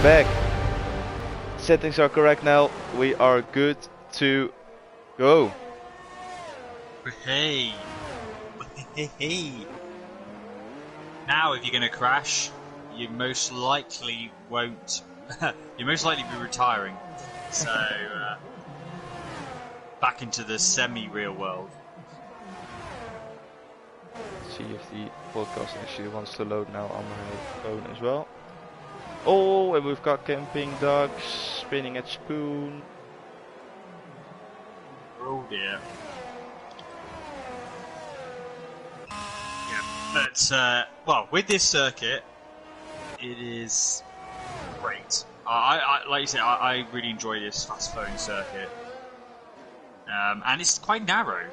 back. Settings are correct now. We are good to go. Hey. Hey. Now, if you're going to crash, you most likely won't. You most likely be retiring. So, back into the semi-real world. See if the podcast actually wants to load now on my phone as well. Oh, and we've got camping ducks spinning at spoon. Oh dear. Yeah, but well, with this circuit, it is great. I like you say, I really enjoy this fast flowing circuit, and it's quite narrow.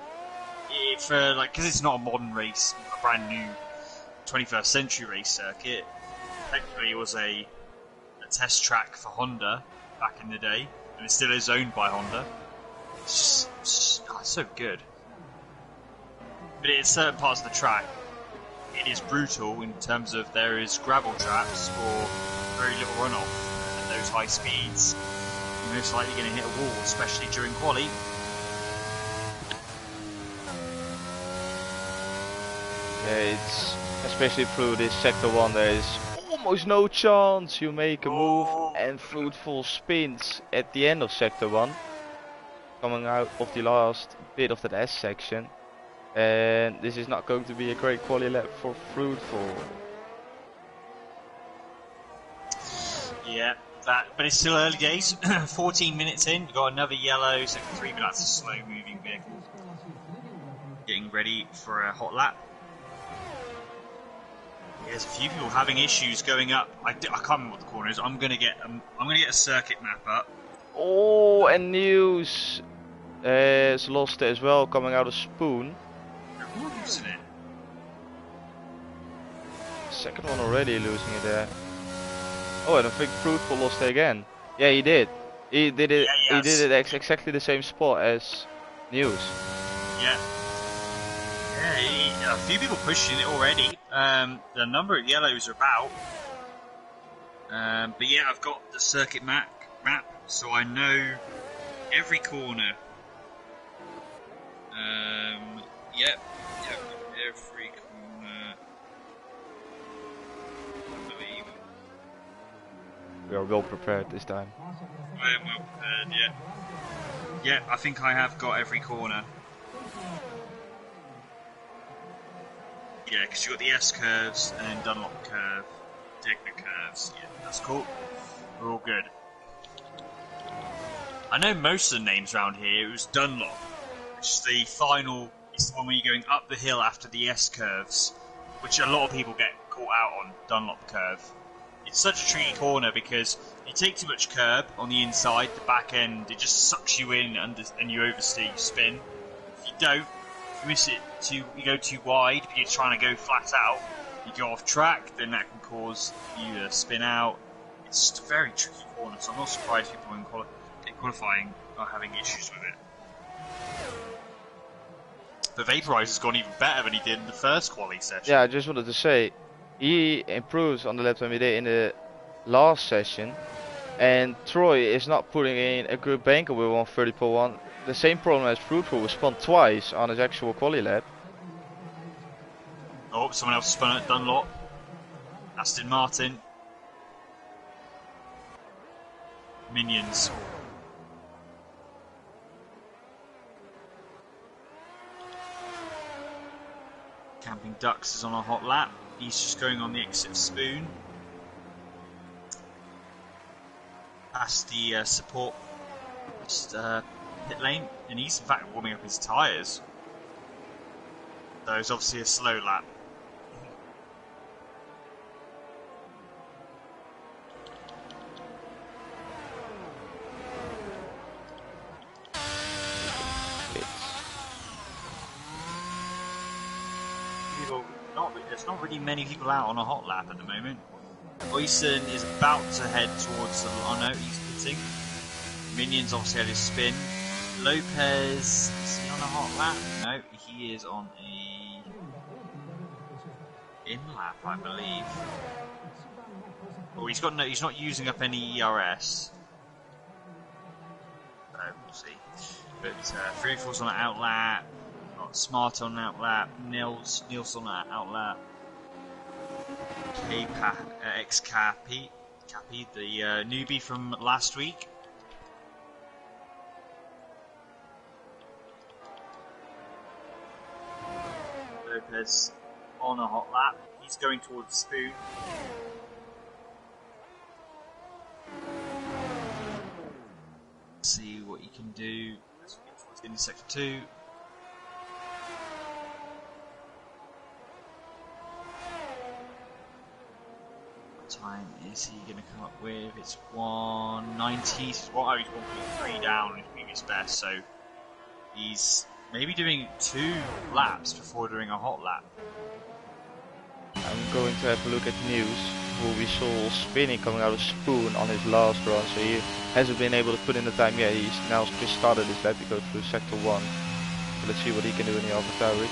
Because it's not a modern race, a brand new 21st century race circuit. Technically, it was a test track for Honda back in the day, and it still is owned by Honda. It's so good. But at certain parts of the track, it is brutal in terms of there is gravel traps for very little runoff, and those high speeds, you're most likely going to hit a wall, especially during quali. Yeah, it's especially through this sector 1 there is almost no chance you make a move, and fruitful spins at the end of sector 1 coming out of the last bit of that S section, and this is not going to be a great quali lap for fruitful. Yeah, but it's still early days. 14 minutes in, we've got another yellow sector 3, but that's a slow moving vehicle getting ready for a hot lap. There's a few people having issues going up. I can't remember what the corner is. I'm gonna get a circuit map up. Oh, and News has lost it as well, coming out of Spoon. They're all losing it. Second one already losing it there. Oh, and I think Fruitful lost it again. Yeah, he did. He did it. Yeah, he did it exactly the same spot as News. Yeah. Yeah, a few people pushing it already. The number of yellows are about. But yeah, I've got the circuit map, so I know every corner. Yep, every corner. I believe. We are well prepared this time. I am well prepared, yeah. Yeah, I think I have got every corner. Yeah, because you've got the S curves and then Dunlop curve, Digna curves. Yeah, that's cool. We're all good. I know most of the names around here. It was Dunlop, which is the final. It's the one where you're going up the hill after the S curves, which a lot of people get caught out on. Dunlop curve. It's such a tricky corner because you take too much curb on the inside, the back end, it just sucks you in and you oversteer, you spin. If you don't, if you miss it, you go too wide, you're trying to go flat out, you go off track, then that can cause you to spin out. It's just a very tricky corner, so I'm not surprised people in qualifying are having issues with it. But Vaporizer's gone even better than he did in the first quali session. Yeah, I just wanted to say, he improves on the lap time he did in the last session, and Troy is not putting in a good banker with 130.1. The same problem as Fruitful, was spun twice on his actual quali lap. Oh, someone else spun at Dunlop. Aston Martin. Minions. Camping Ducks is on a hot lap. He's just going on the exit of Spoon. Past the support pit lane, and he's in fact warming up his tyres. So it's obviously a slow lap. There's not really many people out on a hot lap at the moment. Oysen is about to head towards the... Oh no, he's pitting. Minions obviously had his spin. Lopez, is he on a hot lap? No, he is on a... in lap, I believe. Oh, he's not using up any ERS. We'll see. But Fruitful's on an out lap. Got Smart on an out lap. Nils on an out lap. Cappy, the newbie from last week. Lopez on a hot lap. He's going towards the spoon. See what he can do as we get towards the end of sector 2. What time is he going to come up with? It's 190. He's 1.3 down in his previous best, so he's maybe doing 2 laps before doing a hot lap. I'm going to have a look at news. Who we saw spinning coming out of Spoon on his last run, so he hasn't been able to put in the time yet. He's now just started his lap to go through sector 1. So let's see what he can do in the AlphaTauri.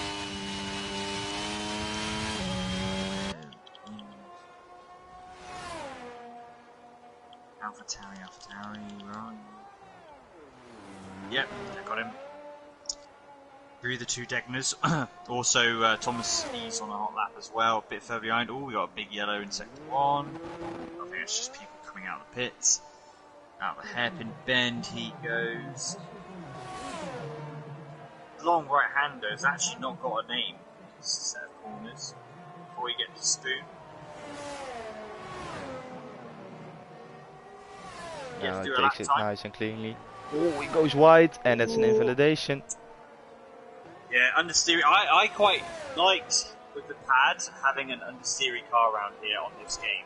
AlphaTauri, where are you? Yep, I got him. Through the 2 Degners. Also, Thomas, he's on a hot lap as well, a bit further behind. Oh, we got a big yellow in sector 1. I think it's just people coming out of the pits. Out the hairpin bend he goes. Long right-hander has actually not got a name in this set of corners before he gets to Spoon. Now he takes it nice and cleanly. Oh, he goes wide, and that's an invalidation. Yeah, understeering. I quite liked with the pad having an understeering car around here on this game,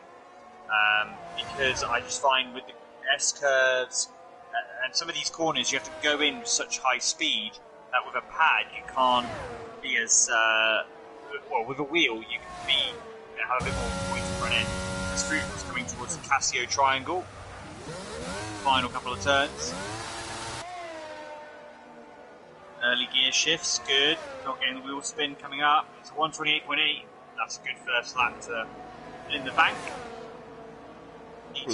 because I just find with the S curves and some of these corners you have to go in with such high speed that with a pad you can't be as well. With a wheel you can have a bit more point front end. As Fruit was coming towards the Casio triangle, final couple of turns. Early gear shifts, good. Not getting the wheel spin coming up. It's 128.8. That's a good first lap to in the bank.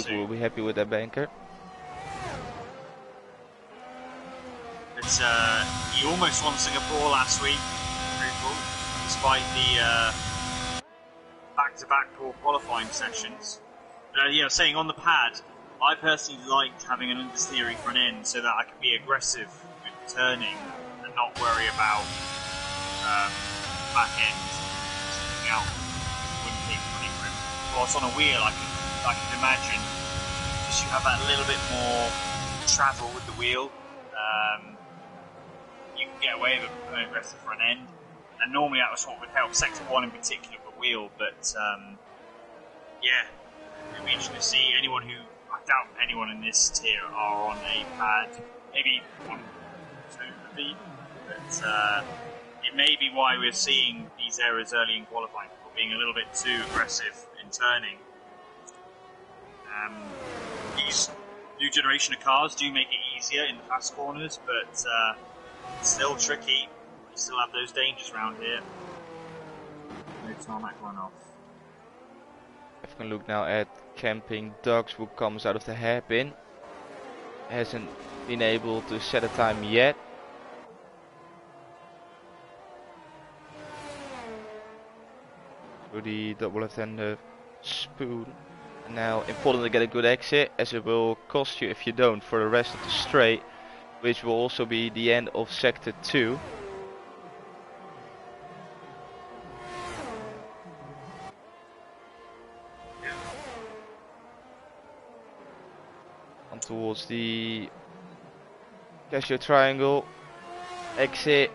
We'll be happy with that banker. It's he almost won Singapore last week, despite the back-to-back poor qualifying sessions. Yeah, saying on the pad, I personally liked having an understeering front end so that I could be aggressive with turning. Not worry about back end sticking out. Wouldn't take running room. Whilst on a wheel, I can imagine because you have that little bit more travel with the wheel. You can get away with an aggressive front end, and normally that was what would help sector 1 in particular with the wheel. But yeah, it'd be interesting to see anyone who I doubt anyone in this tier are on a pad. Maybe 1, 2 of the. But it may be why we're seeing these errors early in qualifying, people being a little bit too aggressive in turning. These new generation of cars do make it easier in the fast corners, but it's still tricky. We still have those dangers around here. No tarmac runoff. If we can look now at Camping Dogs, who comes out of the hairpin. Hasn't been able to set a time yet. The double left-hander Spoon. Now important to get a good exit, as it will cost you if you don't for the rest of the straight, which will also be the end of sector 2. On towards the Casio triangle, exit.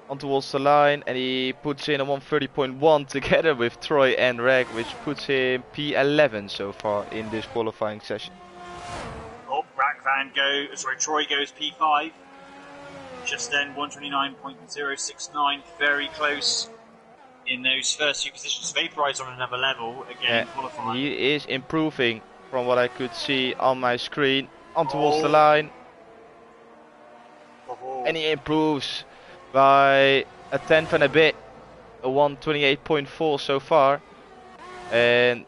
On towards the line, and he puts in a 130.1 together with Troy and Reg, which puts him P11 so far in this qualifying session. Oh, Troy goes P5. Just then 129.069, very close in those first 2 positions. Vaporize on another level again in qualifying. He is improving from what I could see on my screen. On towards the line, and he improves by a tenth and a bit. a 128.4 so far, and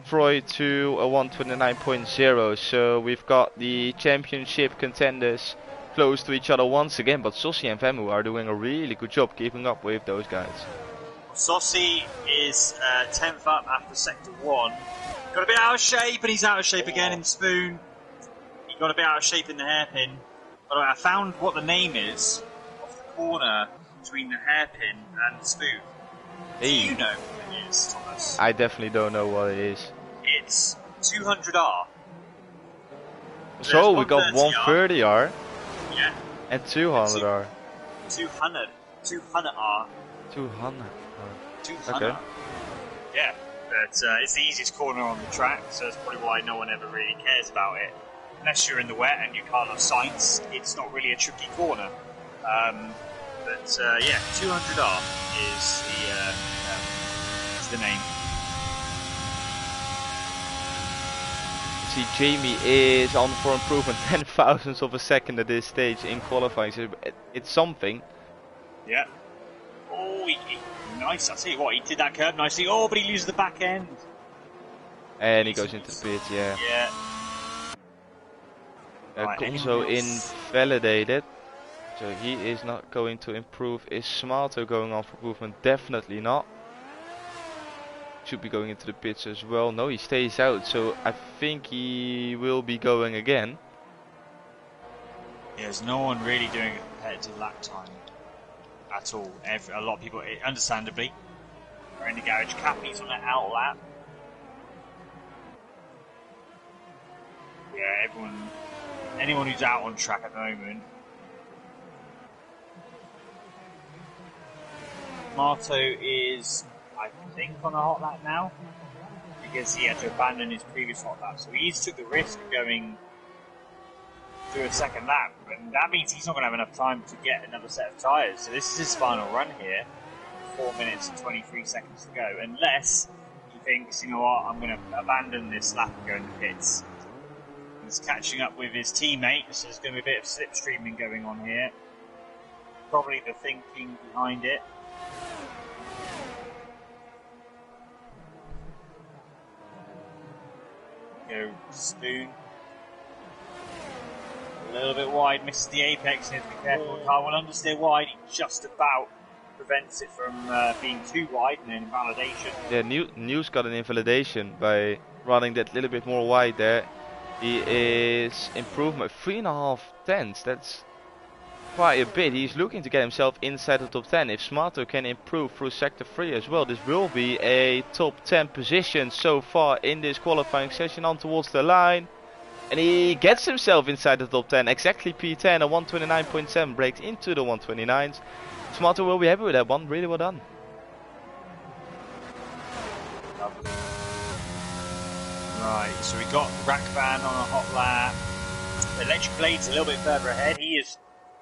Troy to a 129.0. So we've got the championship contenders close to each other once again, but Sossi and Vemu are doing a really good job keeping up with those guys. Sossi is 10th up after sector 1. Got a bit out of shape, and he's out of shape again in the spoon. He got a bit out of shape in the hairpin. By the way, I found what the name is off the corner between the hairpin and the spoon. Do you know what it is, Thomas? I definitely don't know what it is. It's 200R. So we got 130R. Yeah. And 200R. 200R. 200R. 200. 200. Okay. Yeah, but it's the easiest corner on the track, so that's probably why no one ever really cares about it. Unless you're in the wet and you can't have science, it's not really a tricky corner. But yeah, 200R is the name. See, Jamie is on for improvement 10 thousandths of a second at this stage in qualifying, so it's something. Yeah. Oh, nice. I see what he did that curve nicely. Oh, but he loses the back end. And he goes into the pit, yeah. Yeah. Right, Conso invalidated, so he is not going to improve. Is Smarto going on for improvement? Definitely not. Should be going into the pits as well. No, he stays out, so I think he will be going again. Yeah, there's no one really doing a competitive lap time at all. A lot of people, understandably, are in the garage. Cappy's on an out lap. Yeah, anyone who's out on track at the moment. Marto is, I think, on a hot lap now, because he had to abandon his previous hot lap. So he took the risk of going through a second lap, and that means he's not going to have enough time to get another set of tyres. So this is his final run here, 4 minutes and 23 seconds to go, unless he thinks, you know what, I'm going to abandon this lap and go in the pits. He's catching up with his teammate, so there's going to be a bit of slipstreaming going on here. Probably the thinking behind it. Go Spoon. A little bit wide, misses the apex, and be careful. The car will understeer wide, he just about prevents it from being too wide and an invalidation. Yeah, News got an invalidation by running that little bit more wide there. He is improvement 3.5 tenths. That's quite a bit. He's looking to get himself inside the top 10. If Smarto can improve through sector 3 as well, this will be a top 10 position so far in this qualifying session. On towards the line, and he gets himself inside the top 10. Exactly P10, a 129.7, breaks into the 129s. Smarto will be happy with that one. Really well done. Right, so we got Rackvan on a hot lap. Electric Blade's a little bit further ahead. He is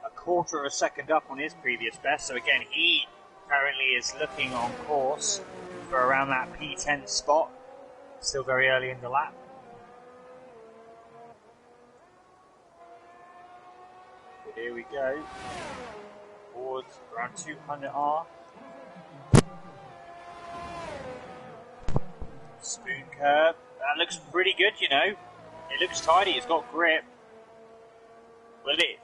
a quarter of a second up on his previous best. So again, he currently is looking on course for around that P10 spot. Still very early in the lap. But here we go. Towards around 200R. Spoon curve. That looks pretty good, you know. It looks tidy, it's got grip. Will it?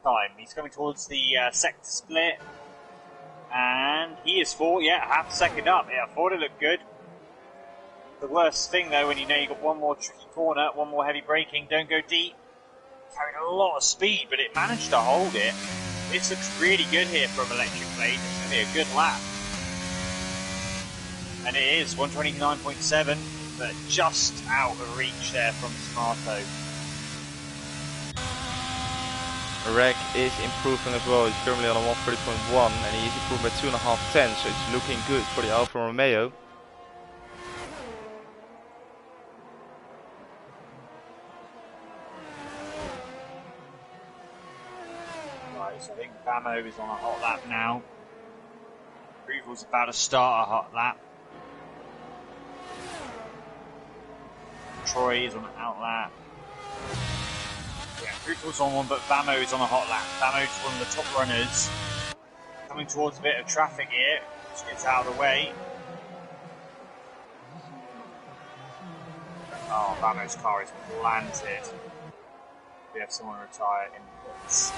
Time. He's coming towards the sector split. And he is half a second up. Yeah, I thought it looked good. The worst thing though, when you know you've got one more tricky corner, one more heavy braking, don't go deep. Carrying a lot of speed, but it managed to hold it. This looks really good here from Electric Blade. It's going to be a good lap. And it is 129.7, but just out of reach there from Smarto. Rek is improving as well. He's currently on a 130.1 and he's improved by 2.5 tenths, so it's looking good for the Alfa Romeo. Right, so I think Bamo is on a hot lap now. Approval's about to start a hot lap. Troy is on an out lap. Yeah, Approval's on one, but Bamo is on a hot lap. Bamo's one of the top runners. coming towards a bit of traffic here. Just gets out of the way. Oh, Vamo's car is planted. We have someone retire in pits.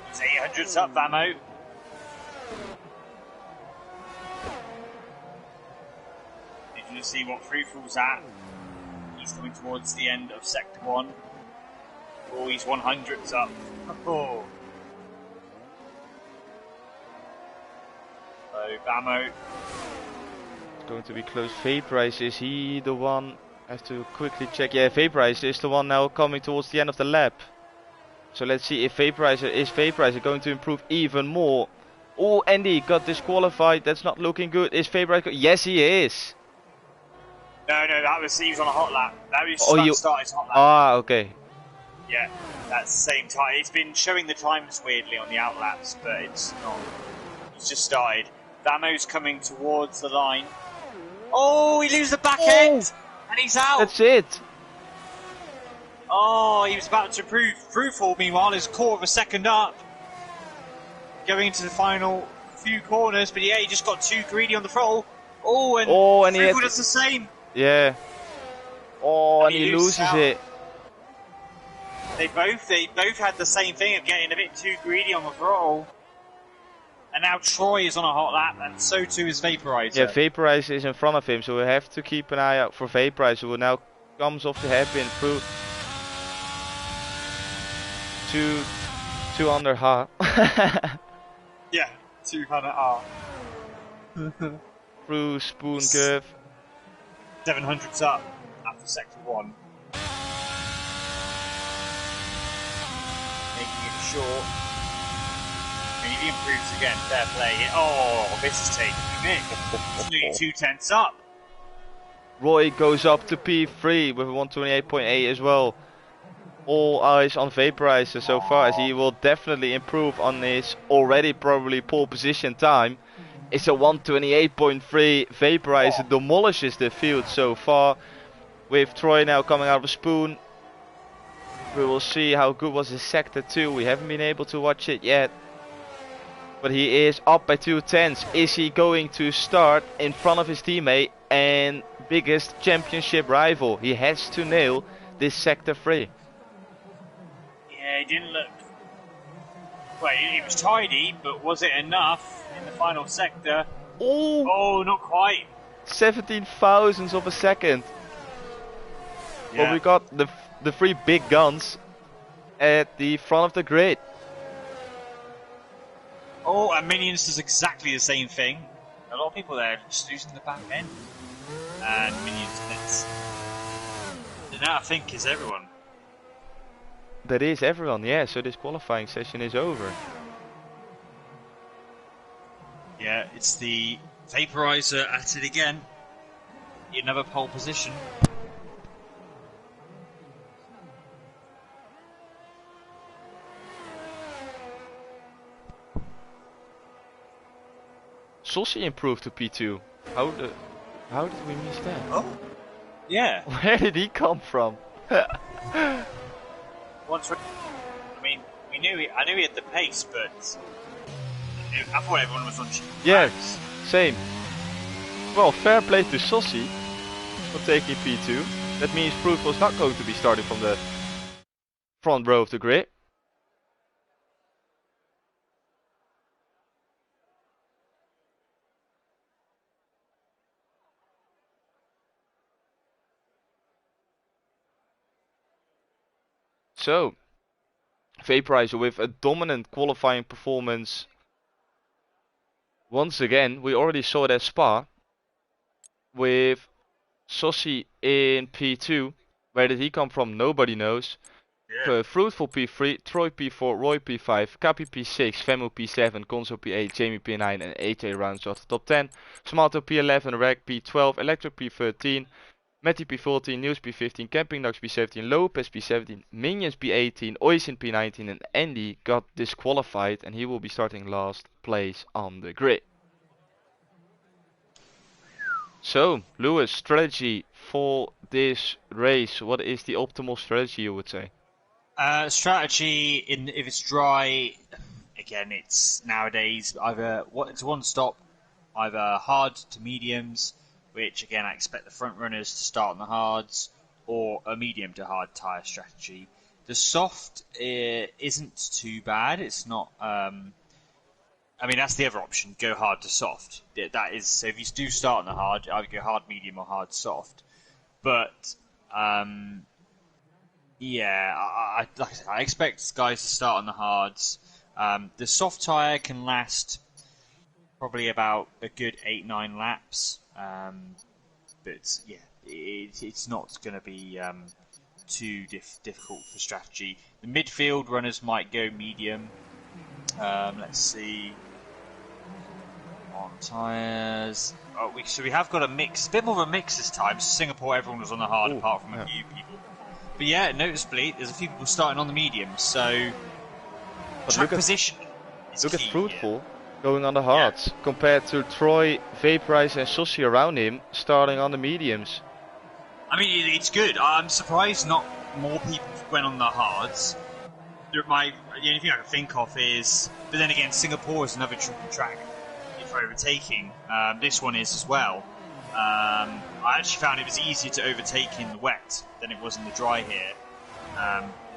He's 800s up, Vamo. If you see what free fall's at, he's coming towards the end of Sector 1. Oh, he's 100s up. Oh. So, Vamo. It's going to be close. Vaporize, is he the one? I have to quickly check. Yeah, Vaporizer is the one now coming towards the end of the lap. So let's see if Vaporizer going to improve even more. Oh, Andy got disqualified. That's not looking good. Is Vaporizer? Yes, he is. No, he was on a hot lap. That was start his hot lap. Ah, okay. Yeah, that's the same time. It's been showing the times weirdly on the outlaps, but it's not. He's just started. Vamo's coming towards the line. Oh, he loses the back end, and he's out. That's it. Oh, he was about to prove Fruitful, meanwhile, is a quarter of a second up. Going into the final few corners, but yeah, he just got too greedy on the throttle. Oh, and Fruitful does the same. Yeah. Oh, and he loses it. They both had the same thing of getting a bit too greedy on the throttle. And now Troy is on a hot lap, and so too is Vaporizer. Yeah, Vaporizer is in front of him, so we have to keep an eye out for Vaporizer, who now comes off the hairpin through. Two under ha. Yeah, 200 R. Through spoon curve. 700s up after sector 1. Making it short. And he improves again, fair play. Oh, this is taking a minute. It's nearly 2/10 up. Roy goes up to P3 with a 128.8 as well. All eyes on Vaporizer so far, as he will definitely improve on his already probably pole position time. It's a 128.3. Vaporizer demolishes the field so far. With Troy now coming out of a spoon. We will see how good was his sector 2. We haven't been able to watch it yet. But he is up by 2/10. Is he going to start in front of his teammate and biggest championship rival? He has to nail this sector 3. Yeah, he didn't look... Well, it was tidy, but was it enough in the final sector? Oh, not quite. 17 thousandths of a second. Yeah. But we got the three big guns at the front of the grid. Oh, and Minions does exactly the same thing. A lot of people there just losing the back end. And Minions nets. And that, I think, is everyone. That is everyone, yeah, so this qualifying session is over. Yeah, it's the Vaporizer at it again. In another pole position. Saucy improved to P2. How did we miss that? Oh, yeah. Where did he come from? I mean, I knew he had the pace, but I thought everyone was on. Yeah, same. Well, fair play to Saucy for taking P2. That means Proof was not going to be starting from the front row of the grid. So, Vaporizer with a dominant qualifying performance. Once again, we already saw it at Spa. With Saucy in P2. Where did he come from? Nobody knows. Yeah. Fruitful P3, Troy P4, Roy P5, Cappy P6, Femu P7, Konzo P8, Jamie P9 and AJ rounds off the top 10. Smalto P11, Reg P12, Electric P13. Matty P14, News P15, Camping Dogs P17, Lopez P17, Minions P18, Oisin P19 and Andy got disqualified and he will be starting last place on the grid. So, Lewis, strategy for this race. What is the optimal strategy, you would say? Strategy, if it's dry, again, it's nowadays either it's one stop, either hard to mediums, which again I expect the front runners to start on the hards, or a medium to hard tyre strategy. The soft isn't too bad. It's not. I mean, that's the other option. Go hard to soft. That is. So if you do start on the hard, either go hard medium or hard soft. But yeah, like I said, I expect guys to start on the hards. The soft tyre can last probably about a good 8-9 laps. But yeah, it's not going to be too difficult for strategy. The midfield runners might go medium. Let's see. On tyres. Oh, so we have got a mix. A bit more of a mix this time. Singapore, everyone was on the hard, apart from a few people. But yeah, noticeably, there's a few people starting on the mediums. So track position. Look at Fruitful going on the hards compared to Troy, Vaporize, and Sushi around him starting on the mediums. I mean, it's good. I'm surprised not more people went on the hards. The only thing I can think of is, but then again, Singapore is another tricky track for overtaking. This one is as well. I actually found it was easier to overtake in the wet than it was in the dry here.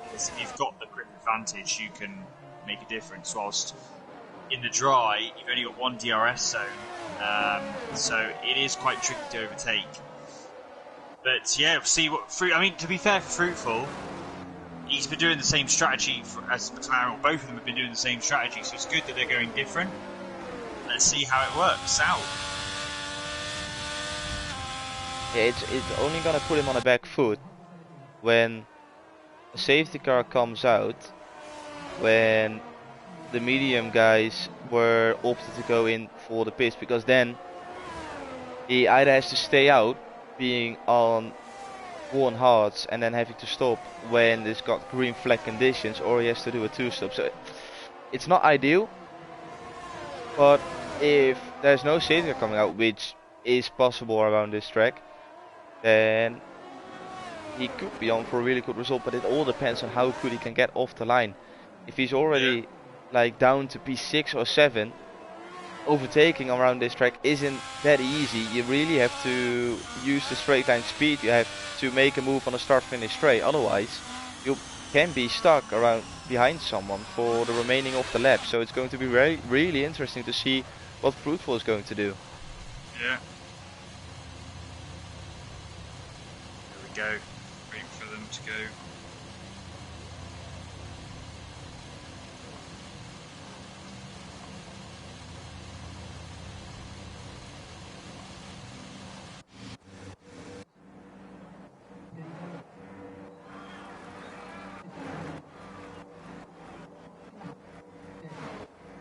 Because if you've got the grip advantage, you can make a difference. Whilst in the dry, you've only got one DRS zone, so it is quite tricky to overtake. But yeah, we'll see what I mean, to be fair for Fruitful, he's been doing the same strategy as McLaren. Both of them have been doing the same strategy, so it's good that they're going different. Let's see how it works out. Yeah, it's only gonna put him on a back foot when a safety car comes out, when the medium guys were opted to go in for the pits, because then he either has to stay out being on one hards and then having to stop when it's got green flag conditions, or he has to do a two-stop. So it's not ideal, but if there's no safety car coming out, which is possible around this track, then he could be on for a really good result. But it all depends on how good he can get off the line. If he's already like down to P6 or 7, overtaking around this track isn't that easy. You really have to use the straight line speed. You have to make a move on a start finish straight, otherwise you can be stuck around behind someone for the remaining of the lap. So it's going to be really interesting to see what Fruitful is going to do. Yeah. Here we go. Waiting for them to go.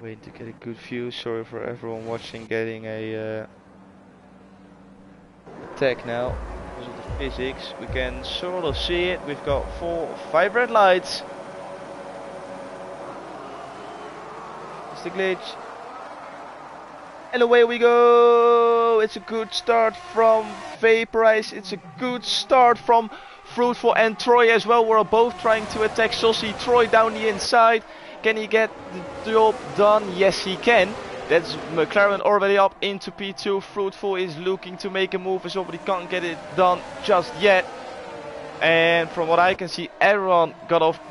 Waiting to get a good view. Sorry for everyone watching getting a tag now. Because of the physics, we can sort of see it. We've got 5 red lights. It's the glitch. And away we go. It's a good start from Vaporize. It's a good start from Fruitful and Troy as well. We're both trying to attack Saucy. Troy down the inside. Can he get the job done? Yes, he can. That's McLaren already up into P2. Fruitful is looking to make a move as well, but he can't get it done just yet. And from what I can see, everyone got off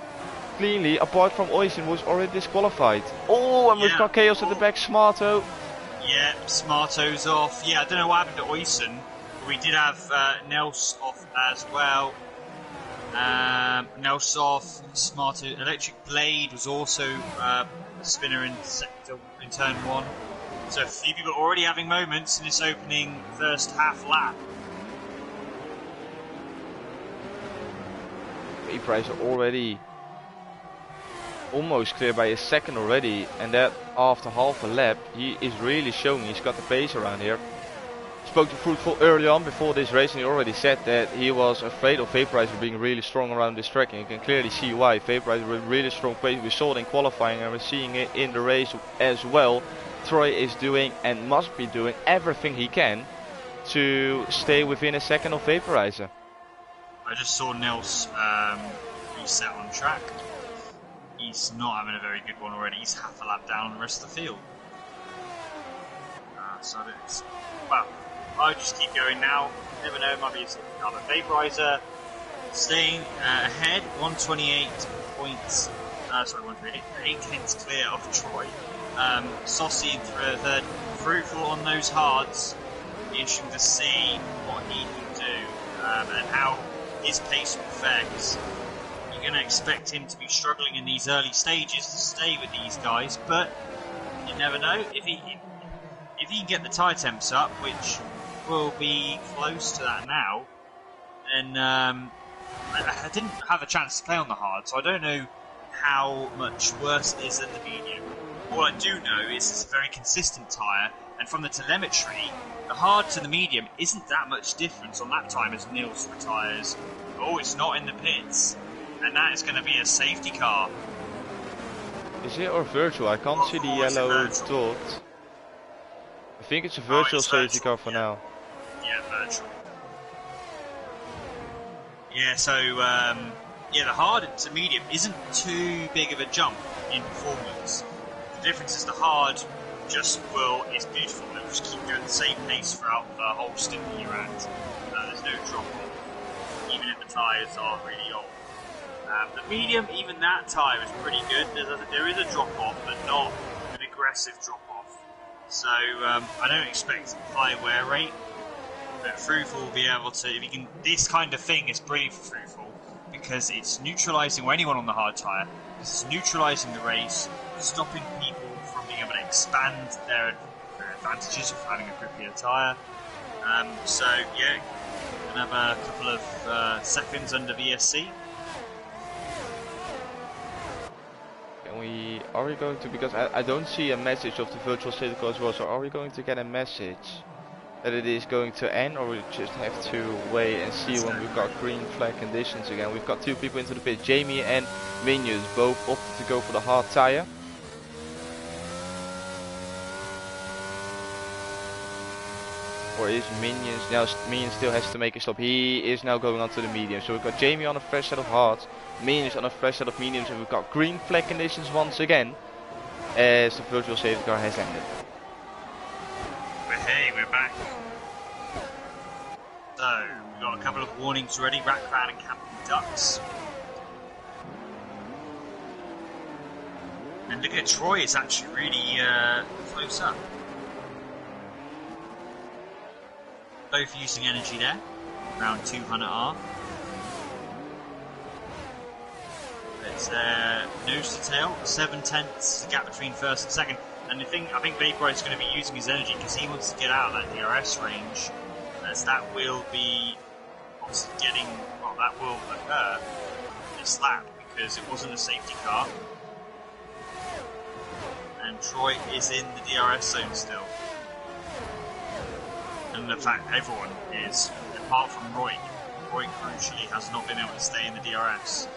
cleanly, apart from Oysen, who's already disqualified. Oh, and we've got Chaos at the back. Smarto. Yeah, Smarto's off. Yeah, I don't know what happened to Oysen, but we did have Nels off as well. Nels off. Smarto. Electric Blade was also a spinner in turn 1. So a few people already having moments in this opening first half lap. Vaporize already almost clear by a second already, and that after half a lap. He is really showing he's got the pace around here. Spoke to Fruitful early on before this race, and he already said that he was afraid of Vaporizer being really strong around this track, and you can clearly see why. Vaporizer with really strong pace. We saw it in qualifying and we're seeing it in the race as well. Troy is doing and must be doing everything he can to stay within a second of Vaporizer. I just saw Nels reset on track. he's not having a very good one already. He's half a lap down on the rest of the field. So it's, well, I'll just keep going now. Never know, it might be a safety car. But Vaporizer staying ahead, 128 points. Sorry, 128, 8 tenths clear of Troy. Saucy in third, Fruitful on those hards. Be interesting to see what he can do and how his pace will fare. Because you're going to expect him to be struggling in these early stages to stay with these guys, but you never know. If he can get the tyre temps up, which will be close to that now, then I didn't have a chance to play on the hard, so I don't know how much worse it is than the medium. All I do know is it's a very consistent tyre, and from the telemetry, the hard to the medium isn't that much difference on lap time as Nils retires. Oh, it's not in the pits, and that is going to be a safety car. Is it or virtual? I can't see the yellow dot. I think it's a virtual safety car for now. Yeah, virtual. Yeah, so yeah, the hard to medium isn't too big of a jump in performance. The difference is the hard is beautiful. It'll just keep going at the same pace throughout the whole stint that you're at. There's no drop off, even if the tyres are really old. The medium, even that tyre is pretty good. There is a drop off, but not an aggressive drop off. So I don't expect high wear rate. But Fruitful will be able to, if he can, this kind of thing is brilliant for Fruitful because it's neutralising anyone on the hard tyre. It's neutralising the race, stopping people from being able to expand their advantages of having a grippier tyre. So yeah, gonna have a couple of seconds under VSC. Are we going to, because I don't see a message of the virtual safety car as well, so are we going to get a message that it is going to end, or we just have to wait and see when we've got green flag conditions again? We've got two people into the pit, Jamie and Minions, both opted to go for the hard tyre. Or is Minions, now Minions still has to make a stop, he is now going on to the medium. So we've got Jamie on a fresh set of hards, Minions on a fresh set of mediums, and we've got green flag conditions once again, as the virtual safety car has ended. But hey, we're back. So, we've got a couple of warnings already, Rat Crown and Camping Ducks. And look at Troy, it's actually really close up. Both using energy there, around 200R. It's nose to tail, 7 tenths gap between first and second. And the thing, I think Vaporizer is going to be using his energy because he wants to get out of that DRS range, as that will be obviously getting, well, that will occur this lap because it wasn't a safety car. And Troy is in the DRS zone still. And the fact everyone is, apart from Roy crucially has not been able to stay in the DRS.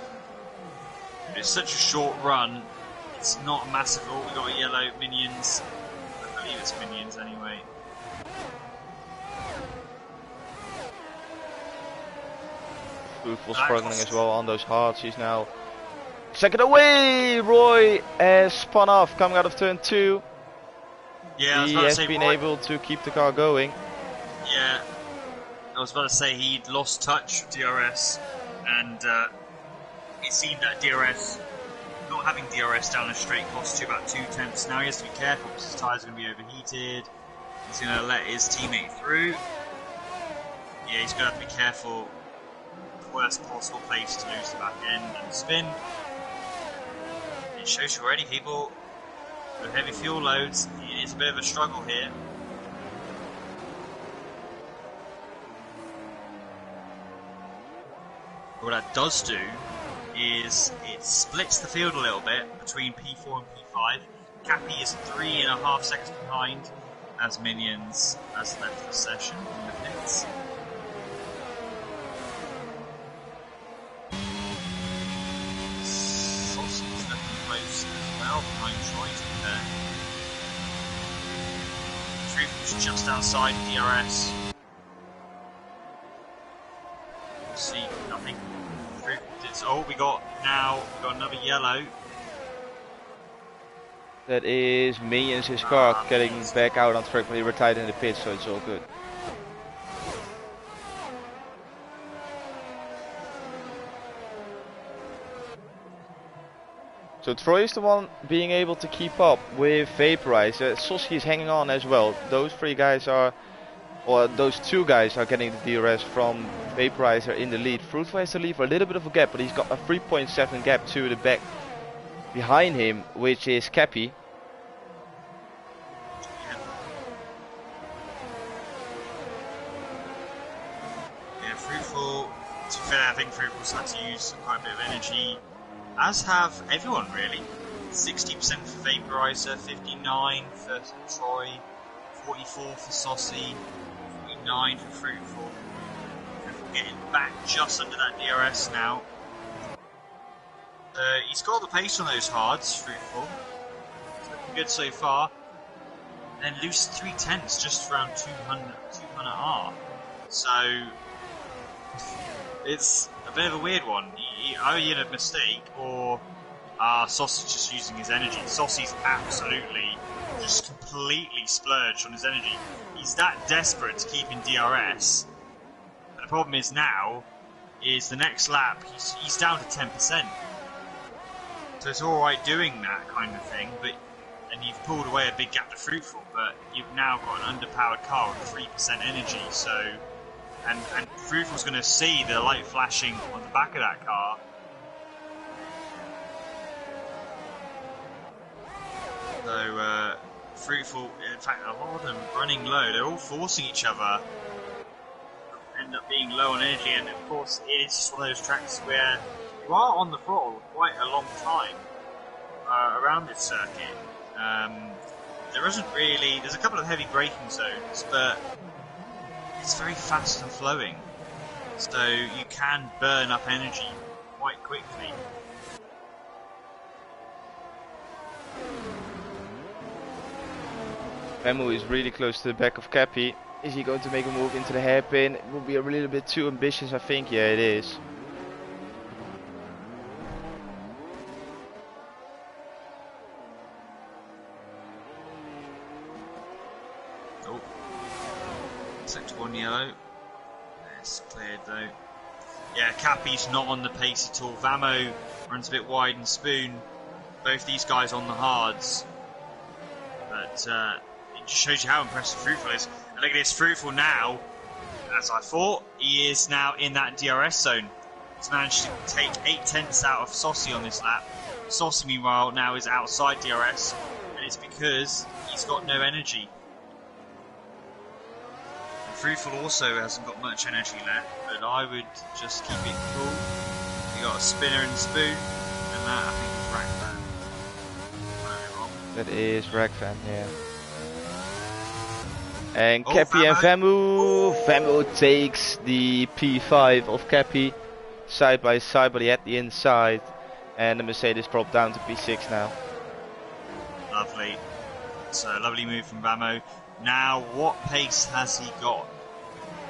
It's such a short run, it's not a massive. Oh, we got a yellow, Minions. I believe it's Minions anyway. Fruitful struggling as well on those hards. He's now second away. Roy has spun off coming out of turn 2. Yeah, he has been able to keep the car going. Yeah, I was about to say he'd lost touch with DRS, and it seemed that DRS, not having DRS down a straight, cost you about 2 tenths. Now he has to be careful because his tyres are going to be overheated. He's going to let his teammate through. Yeah, he's going to have to be careful. Worst possible place to lose the back end and spin. It shows you already, people with heavy fuel loads, it is a bit of a struggle here. What that does do is it splits the field a little bit between P4 and P5. Cappy is 3.5 seconds behind as Minions has left the session in the pits. Saucy's looking close as well behind Troy to be there. Fruitful's just outside DRS. See, nothing. Oh, we got another yellow. That is Minions, his car getting back out on track, but he retired in the pit, so it's all good. So Troy is the one being able to keep up with Vaporizer. Soski is hanging on as well. Those three guys are, or those two guys are getting the DRS from Vaporizer in the lead. Fruitful has to leave a little bit of a gap, but he's got a 3.7 gap to the back behind him, which is Cappy. Yeah, Fruitful, to be fair, I think Fruitful's had to use quite a bit of energy, as have everyone really. 60% for Vaporizer, 59 for Troy, 44 for Saucy, 49 for Fruitful. Fruitful getting back just under that DRS now. He's got the pace on those hards, Fruitful. It's looking good so far. And then loses 3/10 just around 200R. So it's a bit of a weird one. Either he had a mistake or Saucy's just using his energy. Saucy's absolutely just completely splurged on his energy. He's that desperate to keep in DRS. But the problem is now, is the next lap, he's down to 10%. So it's alright doing that kind of thing, and you've pulled away a big gap to Fruitful, but you've now got an underpowered car with 3% energy, so... And Fruitful's going to see the light flashing on the back of that car. So, Fruitful, in fact, a lot of them running low. They're all forcing each other. End up being low on energy, and of course, it's just one of those tracks where you are on the throttle quite a long time around this circuit. There isn't really... There's a couple of heavy braking zones, but it's very fast and flowing, so you can burn up energy quite quickly. Vemu is really close to the back of Cappy. Is he going to make a move into the hairpin? It will be a little bit too ambitious, I think. Yeah, it is. Oh. Sector 1 yellow. It's cleared though. Yeah, Cappy's not on the pace at all. Vamo runs a bit wide and Spoon. Both these guys on the hards. But it just shows you how impressive Fruitful is. And look at this, Fruitful now, as I thought, he is now in that DRS zone. He's managed to take 8/10 out of Saucy on this lap. Saucy, meanwhile, now is outside DRS, and it's because he's got no energy. And Fruitful also hasn't got much energy left, but I would just keep it cool. You got a spinner and Spoon, and that I think is Rackfan. That is Rackfan, yeah. And Cappy and Vemu. Vemu takes the P5 of Cappy side by side, but he had the inside. And the Mercedes dropped down to P6 now. Lovely. So, lovely move from Vamo. Now, what pace has he got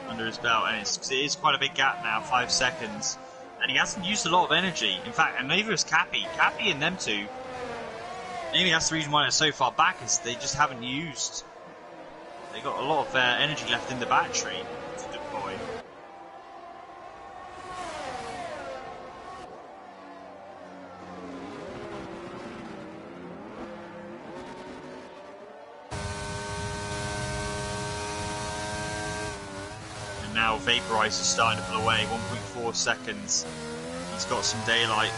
under his belt? And it is quite a big gap now, 5 seconds. And he hasn't used a lot of energy. In fact, and neither has Cappy. Cappy and them two. Maybe that's the reason why they're so far back, is they just haven't used. They got a lot of energy left in the battery to deploy. And now Vaporizer's starting to pull away, 1.4 seconds. He's got some daylight.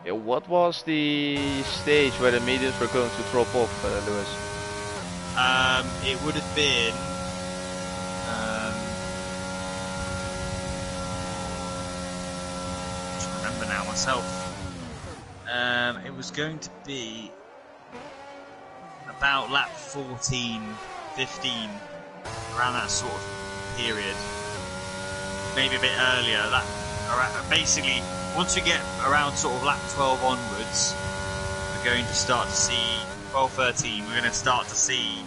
Yeah, what was the stage where the mediums were going to drop off, Lewis? It would have been I'm trying to remember now myself. It was going to be about lap 14, 15, around that sort of period. Maybe a bit earlier. Basically, once we get around sort of lap 12 onwards, we're going to start to see 12, 13, we're going to start to see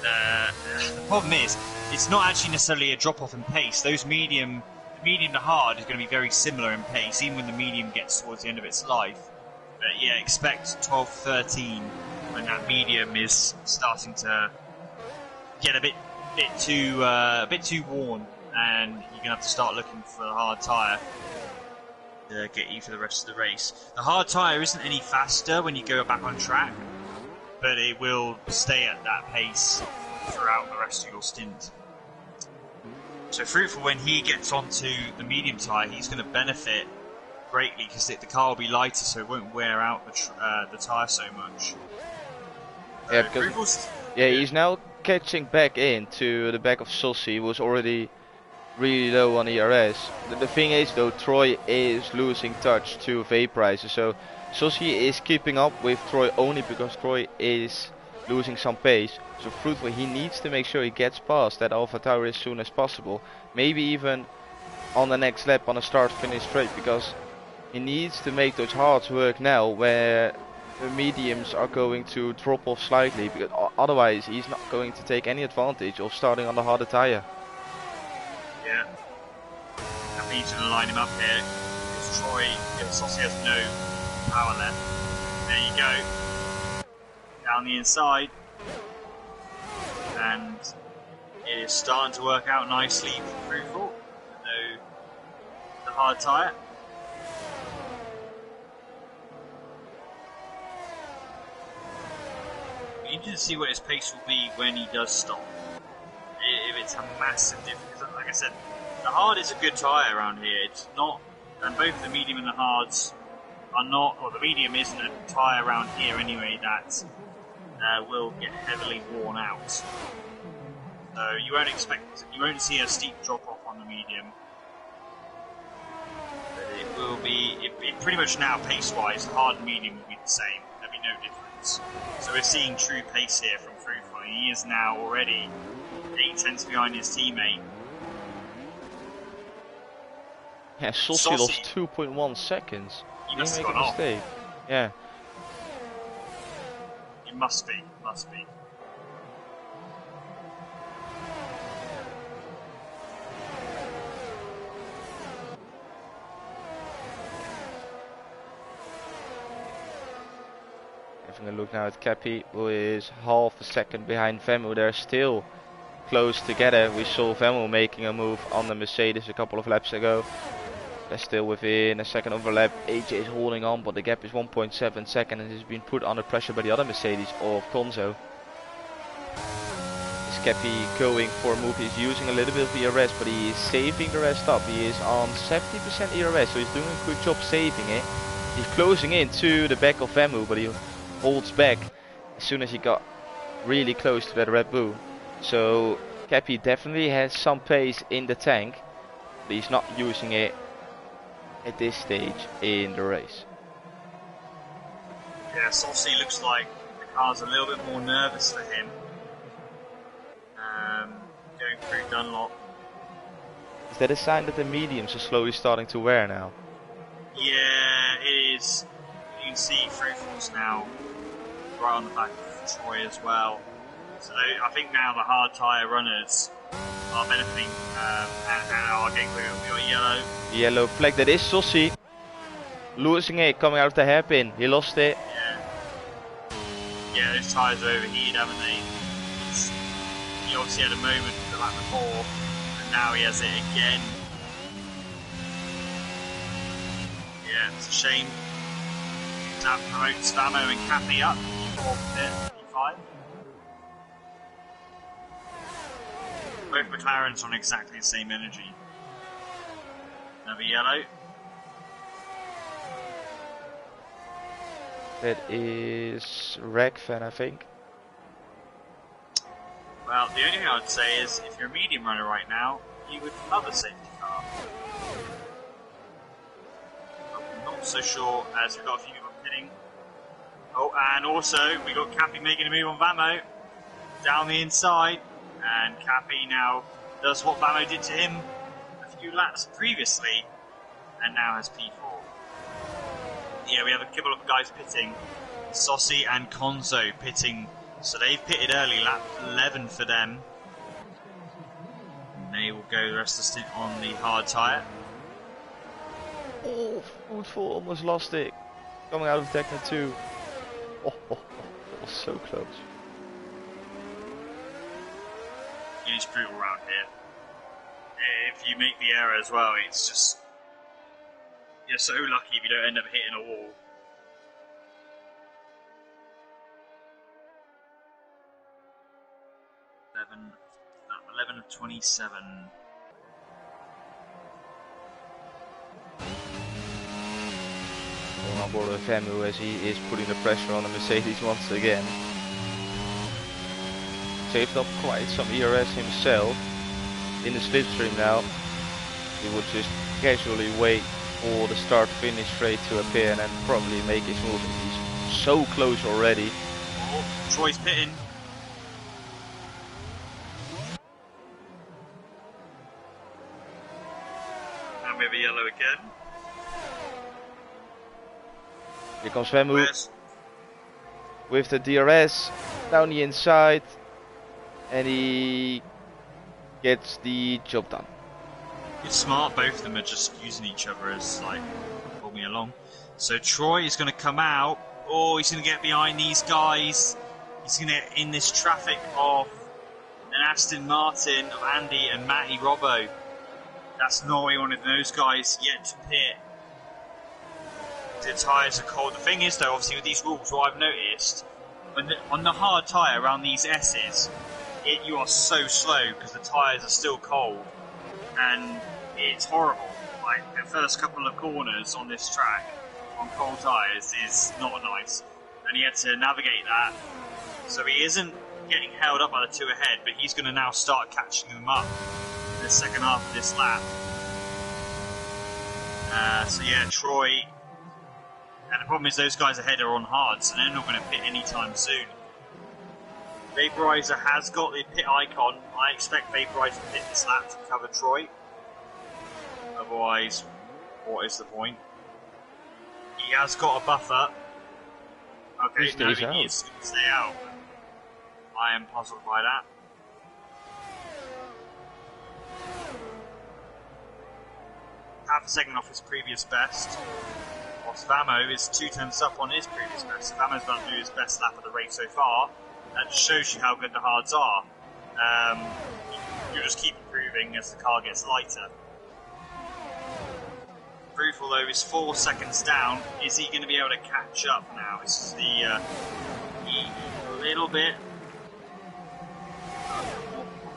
the problem is, it's not actually necessarily a drop off in pace. The medium to hard is going to be very similar in pace, even when the medium gets towards the end of its life. But yeah, expect 12-13 when that medium is starting to get a bit too worn, and you're gonna have to start looking for a hard tyre to get you for the rest of the race. The hard tyre isn't any faster when you go back on track, but it will stay at that pace throughout the rest of your stint. So Fruitful, when he gets onto the medium tyre, he's going to benefit greatly because the car will be lighter, so it won't wear out the tyre so much. Yeah, because he's now catching back into the back of Sossi, who was already really low on ERS. The thing is though, Troy is losing touch to Vaporizer, so Sossi is keeping up with Troy only because Troy is losing some pace. So Fruitful, he needs to make sure he gets past that Alpha Tower as soon as possible. Maybe even on the next lap on a start-finish straight, because he needs to make those hards work now where the mediums are going to drop off slightly, because otherwise he's not going to take any advantage of starting on the harder tire. Yeah. I need to line him up here because Troy, Sossi has no power left. There you go. Down the inside. And it is starting to work out nicely for Fruitful. No, the hard tyre. We need to see what his pace will be when he does stop. If it's a massive difference, like I said, the hard is a good tyre around here. It's not, and both the medium and the hards are not, or the medium isn't a tyre around here anyway that will get heavily worn out. So you won't see a steep drop off on the medium. But it will be, it pretty much now pace-wise, the hard and medium will be the same. There'll be no difference. So we're seeing true pace here from Fruitful. He is now already 8/10 behind his teammate. Yeah, Sossi lost 2.1 seconds. He must have make gone a mistake. Yeah. It must be. Having a look now at Cappy, who is half a second behind Vemu. They're still close together. We saw Vemu making a move on the Mercedes a couple of laps ago. They're still within a second of a lap. AJ is holding on, but the gap is 1.7 seconds and has been put under pressure by the other Mercedes of Konzo. Is Cappy going for a move? He's using a little bit of ERS, but he is saving the rest up. He is on 70% ERS, so he's doing a good job saving it. He's closing in to the back of Vemu, but he holds back as soon as he got really close to that Red Bull. So Cappy definitely has some pace in the tank, but he's not using it at this stage in the race. Yeah, Sossi looks like the car's a little bit more nervous for him. Going through Dunlop. Is that a sign that the mediums are slowly starting to wear now? Yeah, it is. You can see Fruitful's now right on the back of Troy as well. So I think now the hard tyre runners are benefiting and are getting clear. We got yellow. Yellow flag, that is Sossi. Losing it, coming out of the hairpin. He lost it. Yeah, those tyres are overheated, haven't they? He obviously had a moment the lap before, and now he has it again. Yeah, it's a shame. That promotes Vamo and Cappy up. P5. Both McLarens on exactly the same energy. Another yellow. That is Ragfan, I think. Well, the only thing I would say is, if you're a medium runner right now, you would love a safety car. I'm not so sure, as we've got a few people pitting. Oh, and also, we got Cappy making a move on Vamo. Down the inside. And Cappy now does what Vamo did to him a few laps previously, and now has P4. Yeah, we have a couple of guys pitting. Sossi and Konzo pitting. So they've pitted early, lap 11 for them. And they will go the rest of the stint on the hard tyre. Oh, Fruitful almost lost it. Coming out of Techno 2. That was so close. It's brutal around here. If you make the error as well, it's just... You're so lucky if you don't end up hitting a wall. Lap 11 of 27. On board with Vemu as he is putting the pressure on the Mercedes once again. Saved up quite some ERS himself in the slipstream now. He would just casually wait for the start-finish straight to appear and then probably make his move. He's so close already. Oh, Troy's pitting. And we have a yellow again. Here comes Vemu with the DRS down the inside, and he gets the job done. It's smart, both of them are just using each other as like, pull me along. So Troy is going to come out. Oh, he's going to get behind these guys. He's going to get in this traffic of an Aston Martin of Andy and Matty Robbo. That's not what he wanted those guys yet to pit. The tyres are cold. The thing is though, obviously with these rules, what I've noticed, on the hard tyre around these S's, you are so slow because the tyres are still cold. And it's horrible. Like the first couple of corners on this track on cold tyres is not nice. And he had to navigate that. So he isn't getting held up by the two ahead, but he's going to now start catching them up in the second half of this lap. So yeah, Troy. And the problem is those guys ahead are on hard, so they're not going to pit anytime soon. Vaporizer has got the pit icon. I expect Vaporizer to pit this lap to cover Troy. Otherwise, what is the point? He has got a buffer. Okay, no, he is going to stay out. I am puzzled by that. Half a second off his previous best. Whilst Vamo is 2 tenths up on his previous best. So Vamo's about to do his best lap of the race so far. That just shows you how good the hards are. You just keep improving as the car gets lighter. Fruitful though is 4 seconds down. Is he going to be able to catch up now? This is the little bit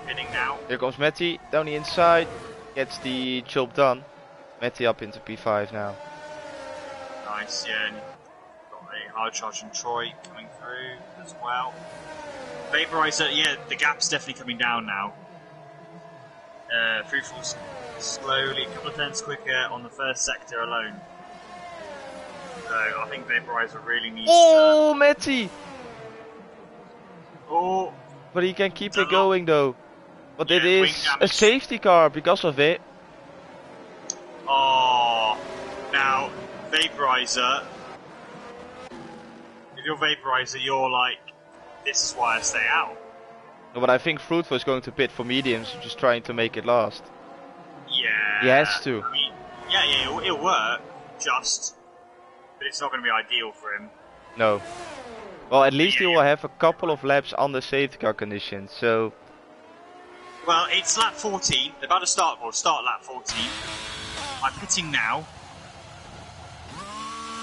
hitting now. Here comes Matty down the inside, gets the job done. Matty up into P5 now. Nice, yeah. And got a hard charge from Troy coming through as well. Vaporizer, yeah, the gap's definitely coming down now. Fruitful's slowly, a couple of turns quicker on the first sector alone. So I think Vaporizer really needs to... Matty! Oh! But he can keep it going though. But it is a safety car because of it. Oh! Now, Vaporizer, if you're Vaporizer, you're like, this is why I stay out. No, but I think Fruitful is going to pit for mediums, just trying to make it last. Yeah. He has to. I mean, yeah, it'll work, but it's not going to be ideal for him. No. Well, at least he will have a couple of laps on the safety car conditions, so... Well, it's lap 14, they're about to start lap 14. I'm pitting now.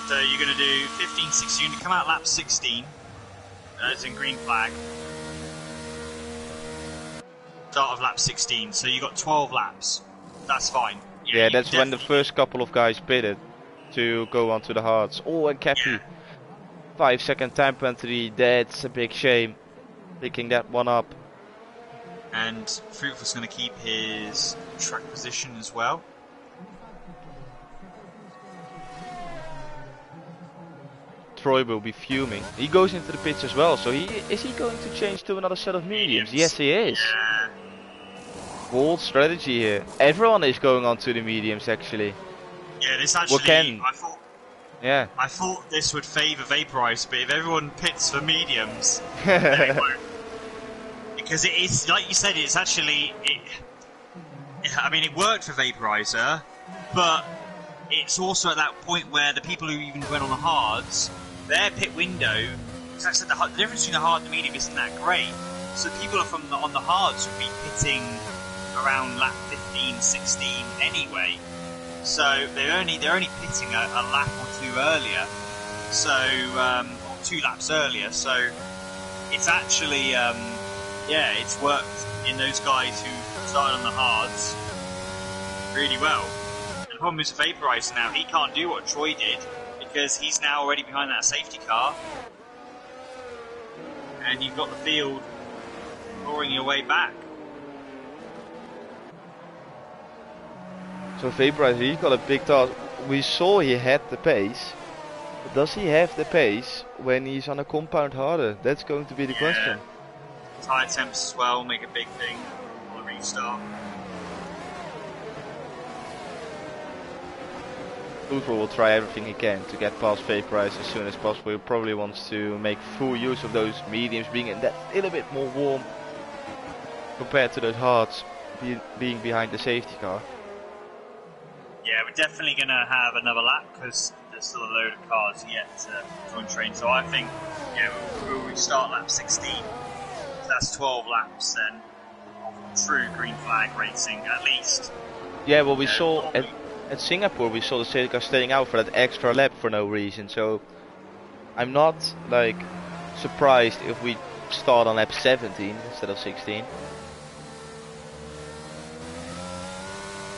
So you're going to do 15, 16, you're going to come out lap 16. As in green flag. Start of lap 16, so you got 12 laps. That's fine. Yeah, that's when the first couple of guys pitted to go onto the hards. Oh, and Cappy. Yeah. 5-second time penalty, that's a big shame. Picking that one up. And Fruitful's going to keep his track position as well. Troy will be fuming. He goes into the pits as well, so is he going to change to another set of mediums? Yes, he is. Yeah. Bold strategy here. Everyone is going on to the mediums actually. Yeah, this actually, I thought this would favour Vaporize, but if everyone pits for mediums, then it won't. Because it is, like you said, it's actually, I mean, it worked for Vaporizer, but it's also at that point where the people who even went on the hards, their pit window, because I said the difference between the hard and the medium isn't that great. So people are on the hards would be pitting around lap 15, 16 anyway. So they're only pitting a lap or two earlier. So or 2 laps earlier. So it's actually it's worked in those guys who started on the hards really well. And the problem is with Vaporizer now, he can't do what Troy did because he's now already behind that safety car, and you've got the field roaring your way back. So Vaporizer, he's got a big task. We saw he had the pace. But does he have the pace when he's on a compound harder? That's going to be the question. Tire temps as well make a big thing on the restart. Cooper will try everything he can to get past Vaporizer as soon as possible. He probably wants to make full use of those mediums being in that little bit more warm compared to those hards being behind the safety car. Yeah, we're definitely going to have another lap because there's still a load of cars yet to join train. So I think we'll restart lap 16. So that's 12 laps then of true green flag racing at least. Yeah, well we saw at Singapore we saw the safety car staying out for that extra lap for no reason. So I'm not like surprised if we start on lap 17 instead of 16.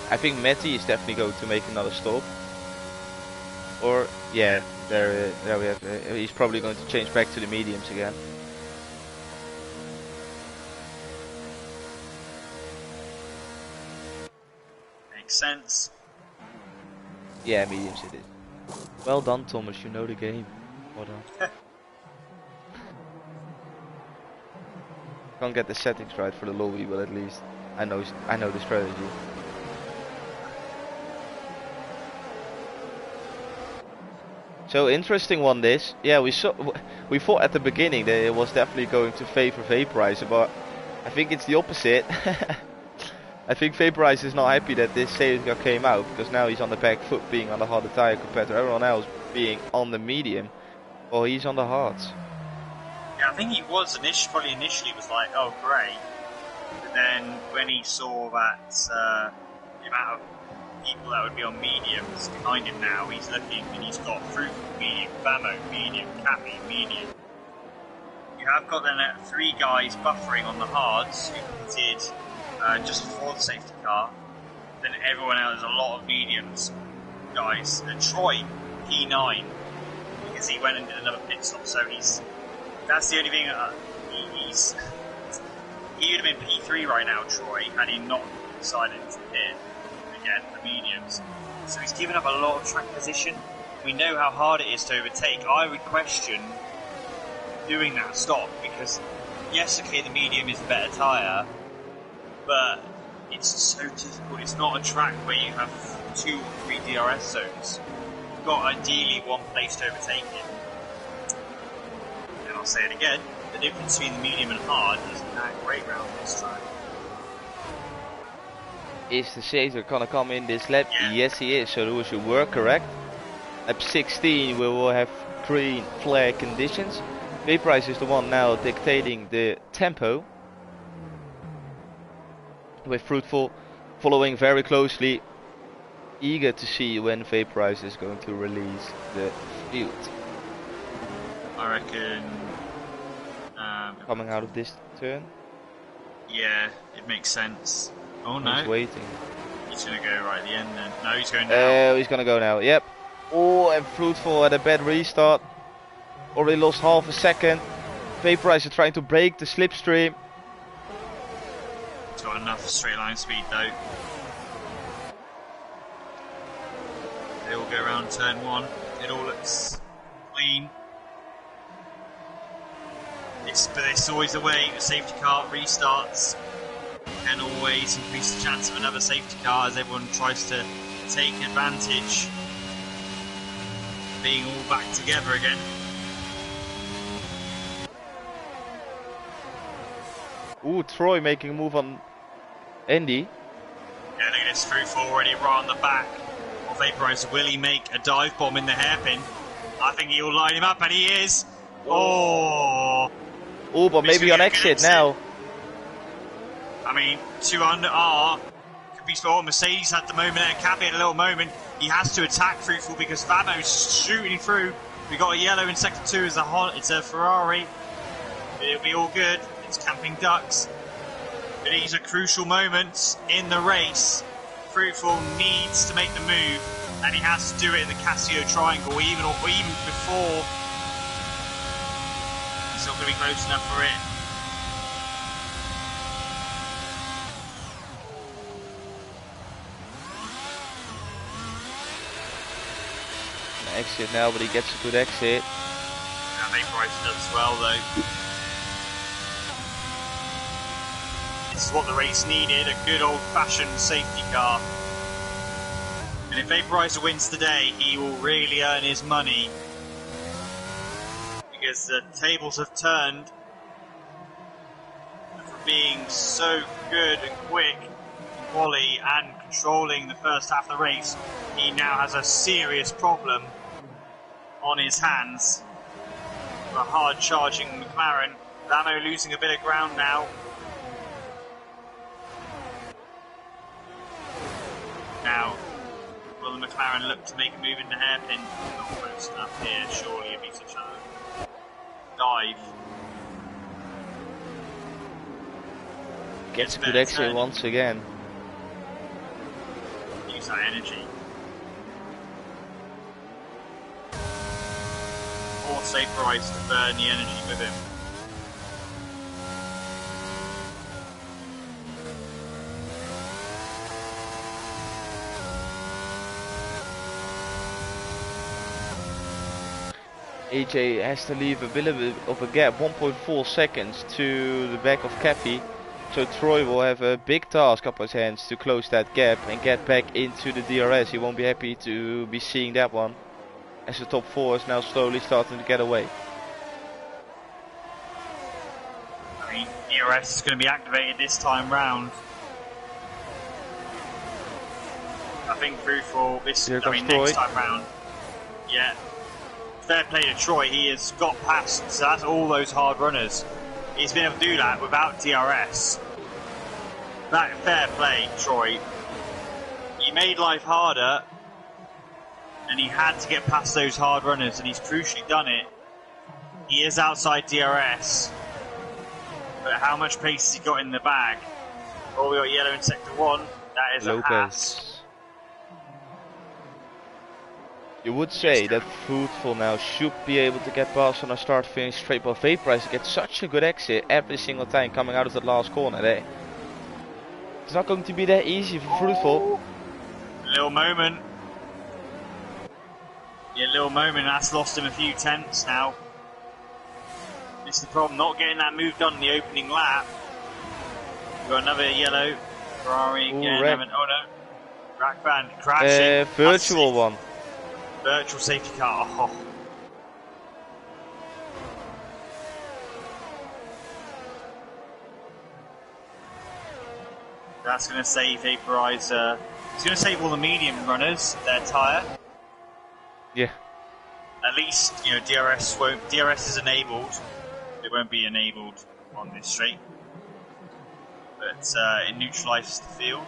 I think Matty is definitely going to make another stop. Or, yeah, there we have. He's probably going to change back to the mediums again. Makes sense. Yeah, mediums it is. Well done, Thomas. You know the game. Well done. Can't get the settings right for the lobby, but at least I know the strategy. So interesting one this. Yeah, we thought at the beginning that it was definitely going to favor Vaporizer, but I think it's the opposite. I think Vaporizer is not happy that this safety car came out because now he's on the back foot being on the harder tire compared to everyone else being on the medium. Well, he's on the hards. Yeah, I think he was initially was like, oh great, but then when he saw that the amount of people that would be on mediums behind him now, he's looking and he's got Fruit medium, Famo medium, Cappy medium. You have got then 3 guys buffering on the hards who pitted just before the safety car. Then everyone else, there's a lot of mediums guys. And Troy, P9, because he went and did another pit stop, so that's the only thing. He would have been P3 right now, Troy, had he not decided to pit again for mediums. So he's given up a lot of track position. We know how hard it is to overtake. I would question doing that stop because, yes, okay, the medium is a better tyre, but it's so difficult. It's not a track where you have 2 or 3 DRS zones. You've got ideally one place to overtake it. And I'll say it again, the difference between the medium and hard isn't that great round this track. Is the safety car gonna come in this lap? Yeah. Yes, he is. So those you were correct. Lap 16 we will have green flag conditions. Vaporizer is the one now dictating the tempo, with Fruitful following very closely, eager to see when Vaporizer is going to release the field. I reckon Coming out of this turn. Yeah, it makes sense. Oh no. He's waiting. He's going to go right at the end then. No, he's going Oh, down. he's going to go now. Yep. Oh, and Fruitful had a bad restart. Already lost half a second. Vaporizer trying to break the slipstream. He's got enough straight line speed though. They all go around turn 1. It all looks clean. But it's always the way. The safety car restarts can always increase the chance of another safety car as everyone tries to take advantage of being all back together again. Ooh, Troy making a move on Andy. Yeah, look at this Fruitful already right on the back of Vaporizer, will he make a dive bomb in the hairpin? I think he'll line him up, and he is. Oh, Oh, but maybe on exit now. I mean, 2 under R could be for Mercedes at the moment, and Cappy had a little moment. He has to attack Fruitful because Vamo's shooting through. We got a yellow in sector 2 as it's a Ferrari. It'll be all good. It's Camping Ducks. But these are crucial moments in the race. Fruitful needs to make the move, and he has to do it in the Casio triangle, or even before. He's not going to be close enough for it. Exit now, but he gets a good exit. Yeah, Vaporizer does as well, though. This is what the race needed, a good old-fashioned safety car. And if Vaporizer wins today, he will really earn his money. Because the tables have turned. From being so good and quick in quali and controlling the first half of the race, he now has a serious problem on his hands. A hard charging McLaren. Vamo losing a bit of ground now. Now, will the McLaren look to make a move in the hairpin? Not close enough here, surely it'd be such a dive. Gets a good exit once again. Use that energy. Force Vaporizer to burn the energy with him. AJ has to leave a bit of a gap, 1.4 seconds to the back of Cappy. So Troy will have a big task up his hands to close that gap and get back into the DRS. He won't be happy to be seeing that one, as the top 4 is now slowly starting to get away. I mean, DRS is going to be activated this time round. I think Fruitful next time round. Yeah. Fair play to Troy, he has got past, so that's all those hard runners. He's been able to do that without DRS. That fair play, Troy. He made life harder, and he had to get past those hard runners, and he's crucially done it. He is outside DRS, but how much pace has he got in the bag? Oh, we got yellow in sector 1. That is Lopez. a pass. You would say that Fruitful now should be able to get past on a start-finish straight, but Vaporizer gets such a good exit every single time coming out of the last corner there. It's not going to be that easy for Fruitful. Little moment. Yeah, little moment, that's lost him a few tenths now. This is the problem, not getting that move done in the opening lap. We've got another yellow. Ferrari again. Oh no. Rack band crashing. Virtual one. Virtual safety car. Oh. That's going to save Vaporizer. It's going to save all the medium runners their tyre. Yeah. At least, you know, DRS is enabled. It won't be enabled on this straight. But it neutralises the field.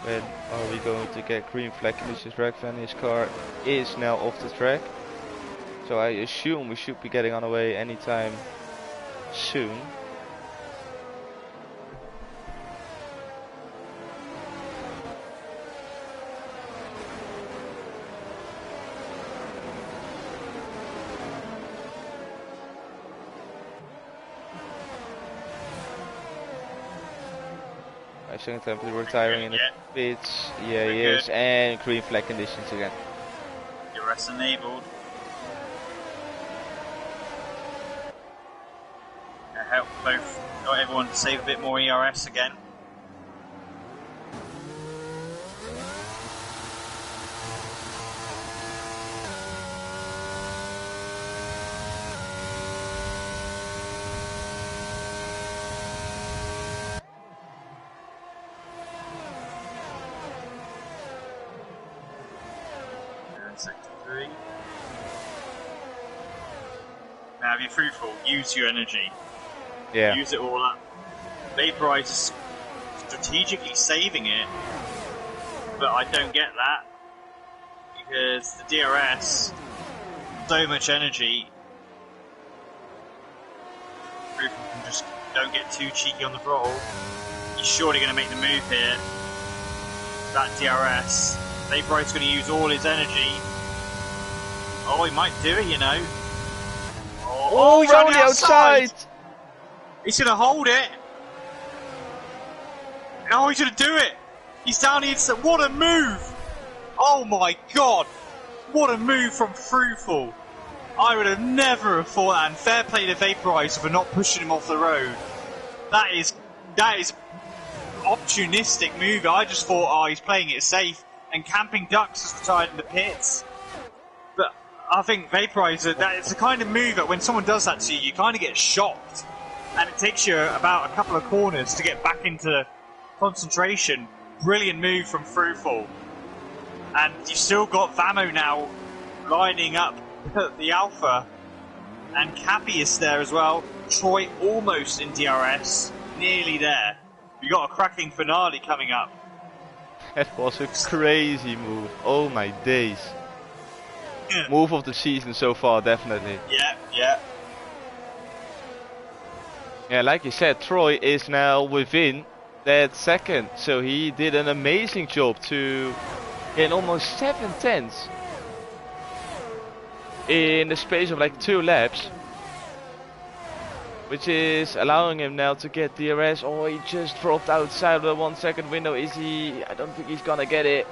When are we going to get green flag conditions? His car is now off the track. So I assume we should be getting on the way anytime soon. Second time retiring in the pits. Yeah, he is. And green flag conditions again. DRS enabled. Help got everyone to save a bit more ERS again. 3. Now, if you're fruitful, use your energy. Yeah. Use it all up. Vaporize is strategically saving it, but I don't get that because the DRS, so much energy. Fruitful can just don't get too cheeky on the throttle. He's surely going to make the move here. That DRS. Vaporize is going to use all his energy. Oh, he might do it, you know. Oh, he's on the outside! He's going to hold it. Oh, he's going to do it. He's down the inside. What a move! Oh my god. What a move from Fruitful. I would have never have thought that. And fair play to Vaporizer for not pushing him off the road. That is opportunistic move. I just thought, oh, he's playing it safe. And Camping Ducks is retired in the pits. But I think Vaporizer, that is the kind of move that when someone does that to you, you kind of get shocked. And it takes you about a couple of corners to get back into concentration. Brilliant move from Fruitful. And you've still got Vamo now lining up the Alpha. And Cappy is there as well. Troy almost in DRS. Nearly there. We've got a cracking finale coming up. That was a crazy move. Oh my days. Move of the season so far, definitely. Yeah. Yeah, like you said, Troy is now within that second. So he did an amazing job to get almost 7/10 in the space of like 2 laps. Which is allowing him now to get DRS. Oh, he just dropped outside of the 1 second window. Is he? I don't think he's gonna get it.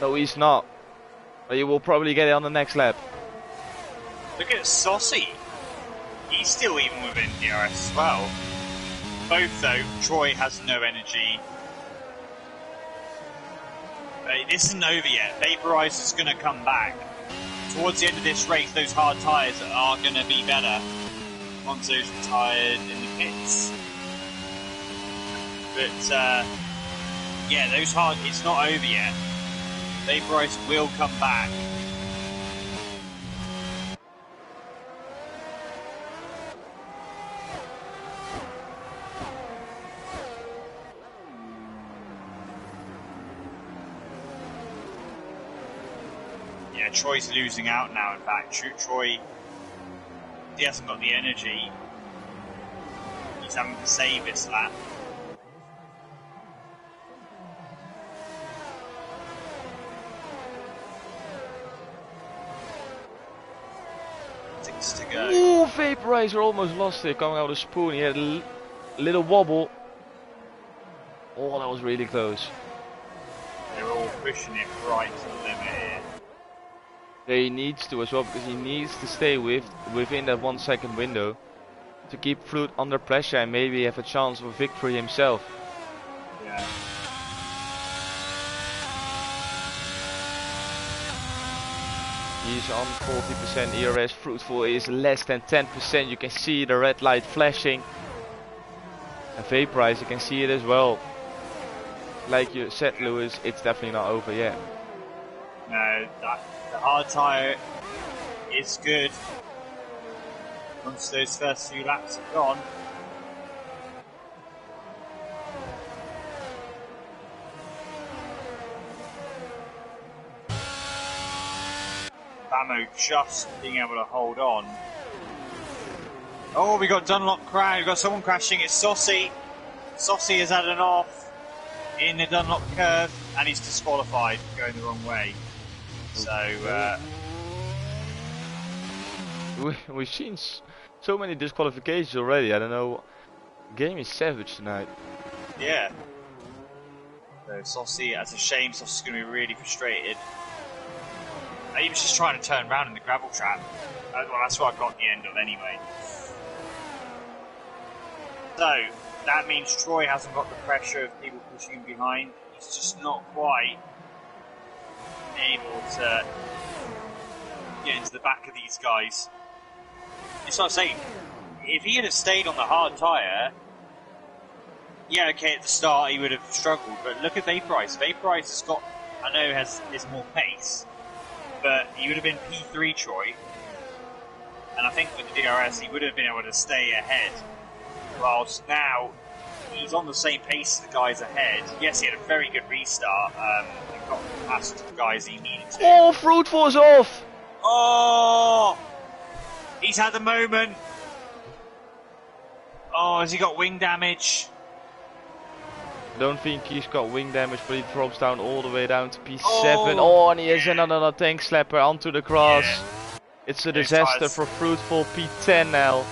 No, he's not. But he will probably get it on the next lap. Look at Saucy. He's still even within DRS as well. Both though, Troy has no energy. This isn't over yet. Vaporizer's going to come back. Towards the end of this race, those hard tyres are going to be better. Once those retired in the pits. But, yeah, those hard, it's not over yet. Vaporizer will come back. Yeah, Troy's losing out now, in fact. Troy, he hasn't got the energy. He's having to save this lap. To go. Ooh, Vaporizer almost lost it coming out of the spoon. He had a little wobble. Oh, that was really close. They're all pushing it right to the limit here. Yeah, he needs to as well, because he needs to stay within that 1 second window to keep Fruit under pressure and maybe have a chance of a victory himself. Yeah. He's on 40% ERS, Fruitful is less than 10%, you can see the red light flashing. And Vaporizer, you can see it as well. Like you said, Lewis, it's definitely not over yet. No, the hard tyre is good. Once those first few laps are gone. Vamo just being able to hold on. Oh, we got Dunlop crash. We got someone crashing. It's Saucy. Saucy has had an off in the Dunlop curve, and he's disqualified for going the wrong way. So we've seen so many disqualifications already. I don't know. Game is savage tonight. Yeah. So Saucy, that's a shame. Saucy's going to be really frustrated. He was just trying to turn around in the gravel trap. Well, that's what I got at the end of anyway. So, that means Troy hasn't got the pressure of people pushing him behind. He's just not quite able to get into the back of these guys. It's what I'm saying. If he had stayed on the hard tyre, yeah, okay, at the start he would have struggled, but look at Vaporize. Vaporize has got I know has more pace, but he would have been P3 Troy, and I think with the DRS he would have been able to stay ahead. Whilst now he's on the same pace as the guys ahead. Yes, he had a very good restart. And got past the guys he needed to. Oh, Fruitful's off! Oh, he's had the moment. Oh, has he got wing damage? I don't think he's got wing damage, but he drops down all the way down to P7. Oh, and he has another tank slapper onto the grass. Yeah. It's a disaster for Fruitful. P10 now.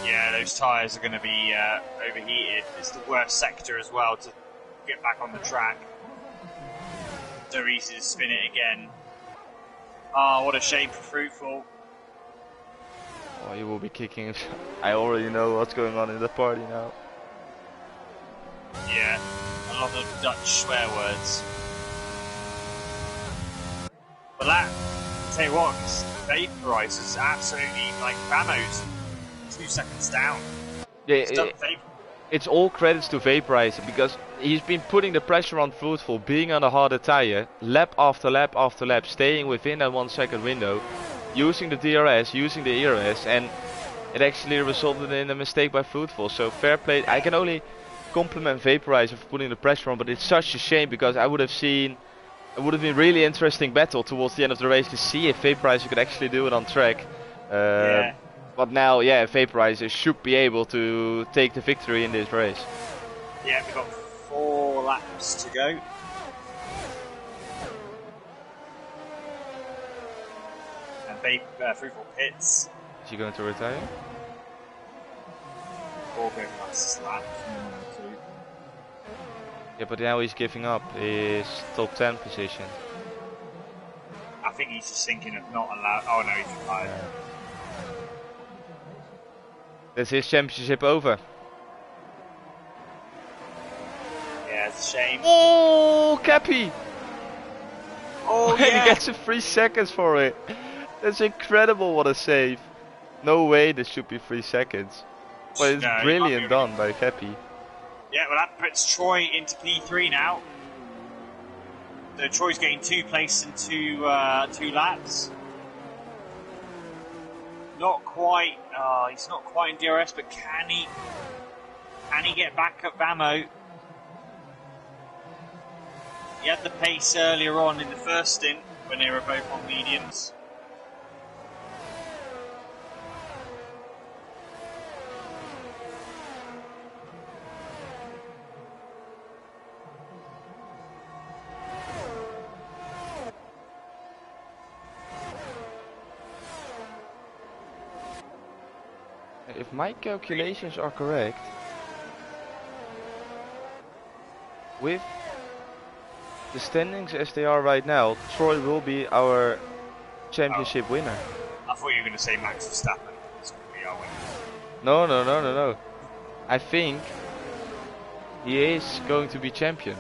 Yeah, those tyres are going to be overheated. It's the worst sector as well to get back on the track. So easy to spin it again. Oh, what a shame for Fruitful. Oh, he will be kicking. I already know what's going on in the party now. Yeah, a lot of Dutch swear words. But that, I'll tell you what, Vaporizer's absolutely like Vamo's 2 seconds down. Yeah, it's all credits to Vaporizer because he's been putting the pressure on Fruitful, being on a harder tire, lap after lap after lap, staying within that 1 second window, using the DRS, using the ERS, and it actually resulted in a mistake by Fruitful. So fair play. I can only compliment Vaporizer for putting the pressure on, but it's such a shame because it would have been really interesting battle towards the end of the race to see if Vaporizer could actually do it on track. But now, yeah, Vaporizer should be able to take the victory in this race. Yeah, we've got 4 laps to go. And Fruitful pits. Is he going to retire? 4 going last lap. Yeah, but now he's giving up his top 10 position. I think he's just thinking of not allowed. Oh no, he's retired. That's his championship over. Yeah, it's a shame. Oh, Cappy! Oh, and yeah. he gets 3 seconds for it. That's incredible, what a save. No way this should be 3 seconds. But it's brilliant done by Cappy. Yeah, well that puts Troy into P3 now. So Troy's getting 2 places in 2 laps. Not quite. He's not quite in DRS, but can he get back at Vamo? He had the pace earlier on in the first stint when they were both on mediums. If my calculations are correct, with the standings as they are right now, Troy will be our championship winner. I thought you were going to say Max Verstappen. It's going to be our winner. No. I think he is going to be champion.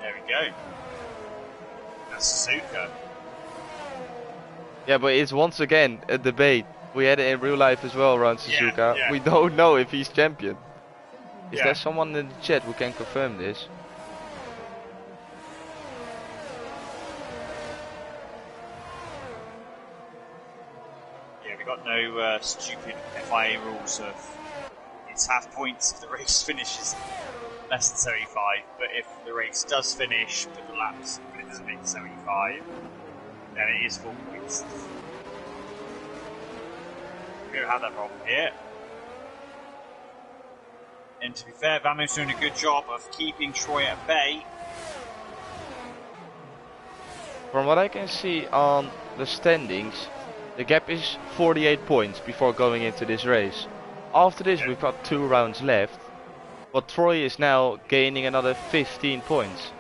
There we go. That's Suzuka. Yeah, but it's once again a debate. We had it in real life as well around Suzuka. Yeah. We don't know if he's champion. Is there someone in the chat who can confirm this? Yeah, we got no stupid FIA rules of it's half points if the race finishes less than 75, but if the race does finish with the laps, but it doesn't make 75, then it is full points. We don't have that problem here. And to be fair, Vamo's doing a good job of keeping Troy at bay. From what I can see on the standings, the gap is 48 points before going into this race. After this we've got 2 rounds left, but Troy is now gaining another 15 points.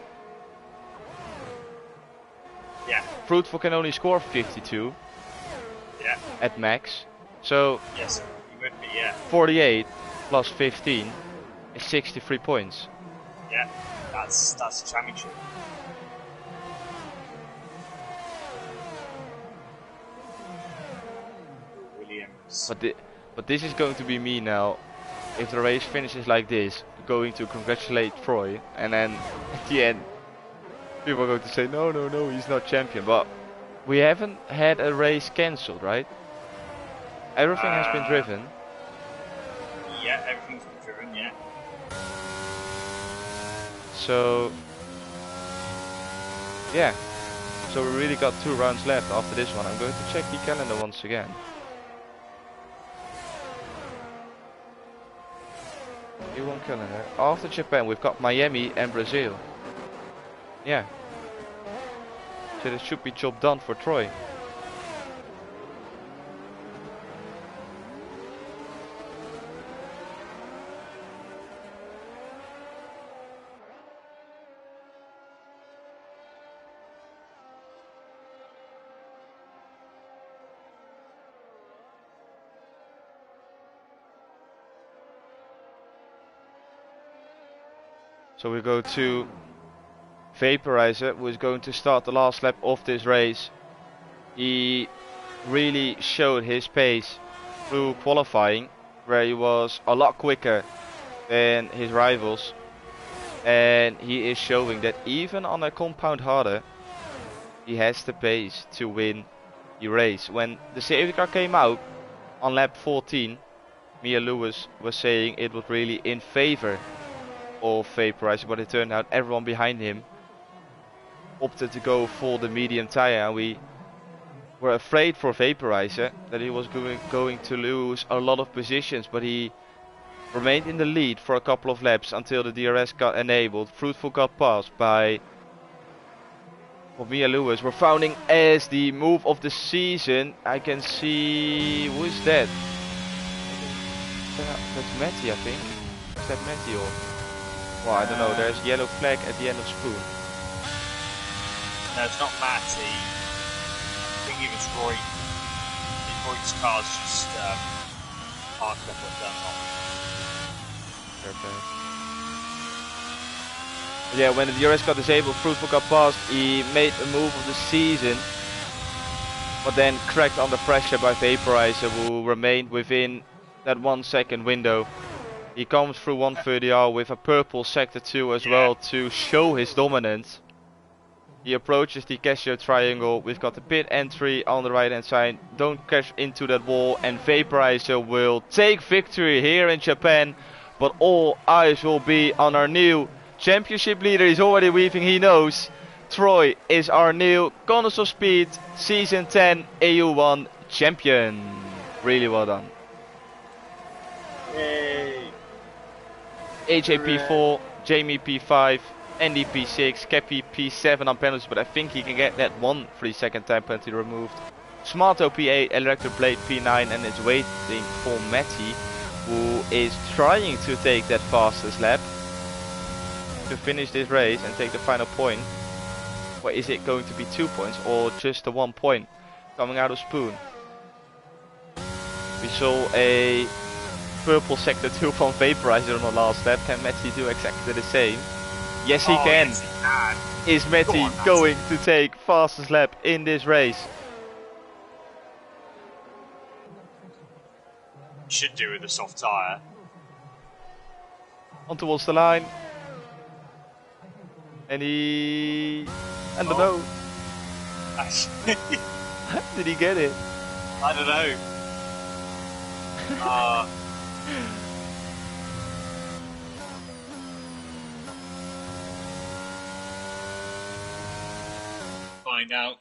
Yeah. Fruitful can only score 52 at max, so yes, he would be, yeah. 48 plus 15 is 63 points. Yeah, that's a championship. Williams. But this is going to be me now if the race finishes like this, going to congratulate Troy, and then at the end, people are going to say, no, he's not champion. But we haven't had a race cancelled, right? Everything has been driven. Yeah, everything's been driven, yeah. So, yeah. So we really got 2 rounds left after this one. I'm going to check the calendar once again. EU1 calendar. After Japan, we've got Miami and Brazil. Yeah. So this should be job done for Troy. So we go to Vaporizer, who is going to start the last lap of this race. He really showed his pace through qualifying, where he was a lot quicker than his rivals, and he is showing that even on a compound harder, he has the pace to win the race. When the safety car came out on lap 14, Mia Lewis was saying it was really in favor of Vaporizer, but it turned out everyone behind him opted to go for the medium tire, and we were afraid for Vaporizer that he was going to lose a lot of positions, but he remained in the lead for a couple of laps until the DRS got enabled. Fruitful got passed by Mia Lewis. We're founding as the move of the season. I can see, who is that? That's Matty, I think. Is that Matty or? Well, I don't know. There's yellow flag at the end of Spoon. No, it's not Matty. I think it was Roy. I think Roy's car's just parked up at Dunlop. Yeah, when the DRS got disabled, Fruitful got passed. He made a move of the season, but then cracked under pressure by Vaporizer, who remained within that 1 second window. He comes through 130R with a purple sector 2 as well to show his dominance. He approaches the Casio triangle. We've got the pit entry on the right hand side. Don't crash into that wall, and Vaporizer will take victory here in Japan. But all eyes will be on our new championship leader. He's already weaving, he knows. Troy is our new Corners of Speed Season 10 EU1 champion. Really well done. Yay! AJ P4, Jamie P5, Andy P6, Kepi P7 on penalties, but I think he can get that 1 3-second time penalty removed. Smarto P8, Electric Blade P9, and it's waiting for Matty, who is trying to take that fastest lap to finish this race and take the final point. Or is it going to be 2 points or just the 1 point coming out of Spoon? We saw a purple sector 2 from Vaporizer on the last lap. Can Matty do exactly the same? Yes, he can. Yes, he can. Is Matty going to take fastest lap in this race? Should do with a soft tyre. On towards the line. And he... I don't know. Did he get it? I don't know. Find out.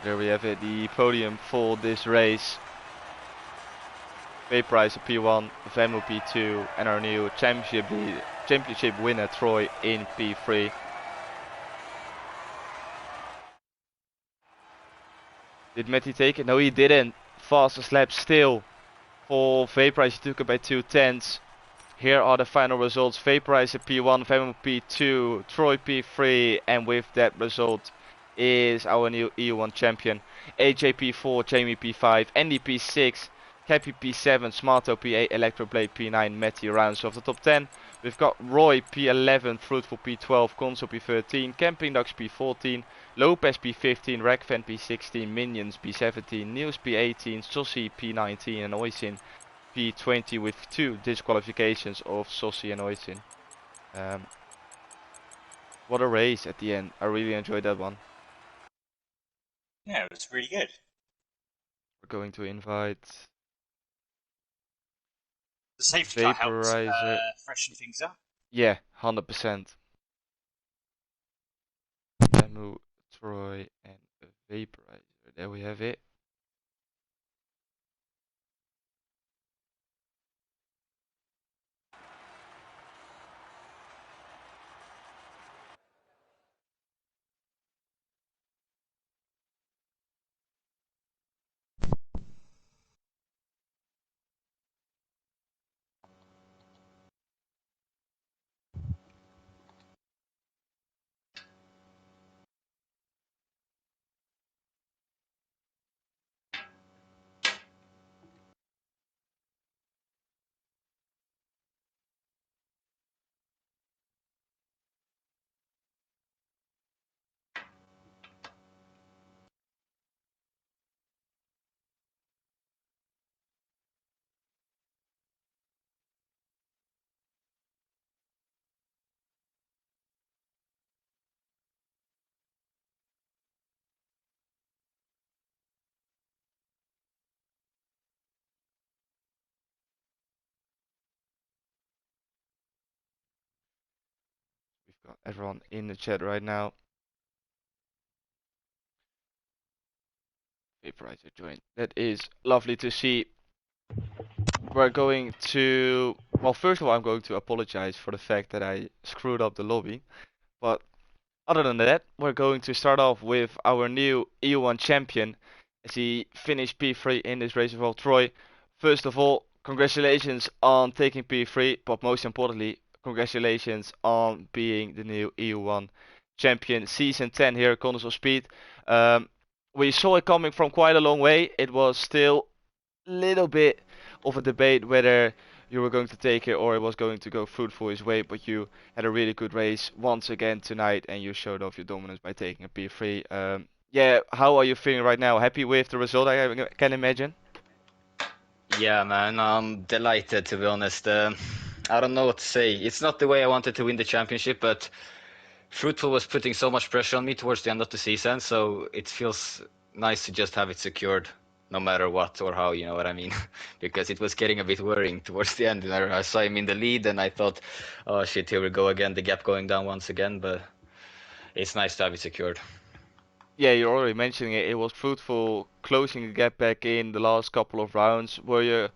There we have it, the podium for this race. Vaporizer P1, Vemu P2, and our new championship winner Troy in P3. Did Matty take it? No, he didn't. Fastest lap still for Vaporizer. He took it by 2/10. Here are the final results. Vaporizer P1, Vemu P2, Troy P3, and with that result is our new EU1 champion. AJ P4, Jamie P5, Andy P6, Cappy P7, Smarto P8, Electroblade P9, Matty rounds off the top 10. We've got Roy P11, Fruitful P12, Consul P13, Camping Ducks P14, Lopez P15, Ragfan P16, Minions P17, Niels P18, Sossi P19 and Oisin P20 with 2 disqualifications of Sossi and Oisin. What a race at the end. I really enjoyed that one. Yeah, it was really good. We're going to invite The safety car helped Vaporizer. freshen things up. Yeah, 100%. Demo, Troy, and Vaporizer. There we have it. We've got everyone in the chat right now. Vaporizer joined. That is lovely to see. We're going to... Well, first of all, I'm going to apologize for the fact that I screwed up the lobby. But other than that, we're going to start off with our new EU1 champion as he finished P3 in this race as well. Troy, first of all, congratulations on taking P3, but most importantly, congratulations on being the new EU1 champion. Season 10 here at Corners of Speed. We saw it coming from quite a long way. It was still a little bit of a debate whether you were going to take it or it was going to go fruitful his way, but you had a really good race once again tonight and you showed off your dominance by taking a P3. Yeah, how are you feeling right now? Happy with the result, I can imagine? Yeah, man, I'm delighted to be honest. I don't know what to say. It's not the way I wanted to win the championship, but Fruitful was putting so much pressure on me towards the end of the season, so it feels nice to just have it secured no matter what or how, you know what I mean? Because it was getting a bit worrying towards the end. I saw him in the lead and I thought, oh shit, here we go again, the gap going down once again, but it's nice to have it secured. Yeah, you're already mentioning it. It was fruitful closing the gap back in the last couple of rounds. Were you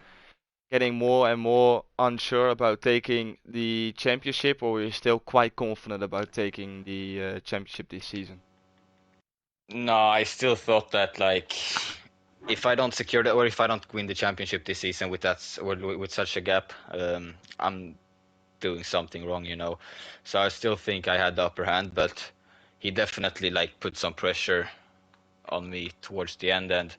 getting more and more unsure about taking the championship, or were you still quite confident about taking the championship this season? No, I still thought that like if I don't secure that or if I don't win the championship this season with that or with such a gap, I'm doing something wrong, you know. So I still think I had the upper hand, but he definitely like put some pressure on me towards the end, and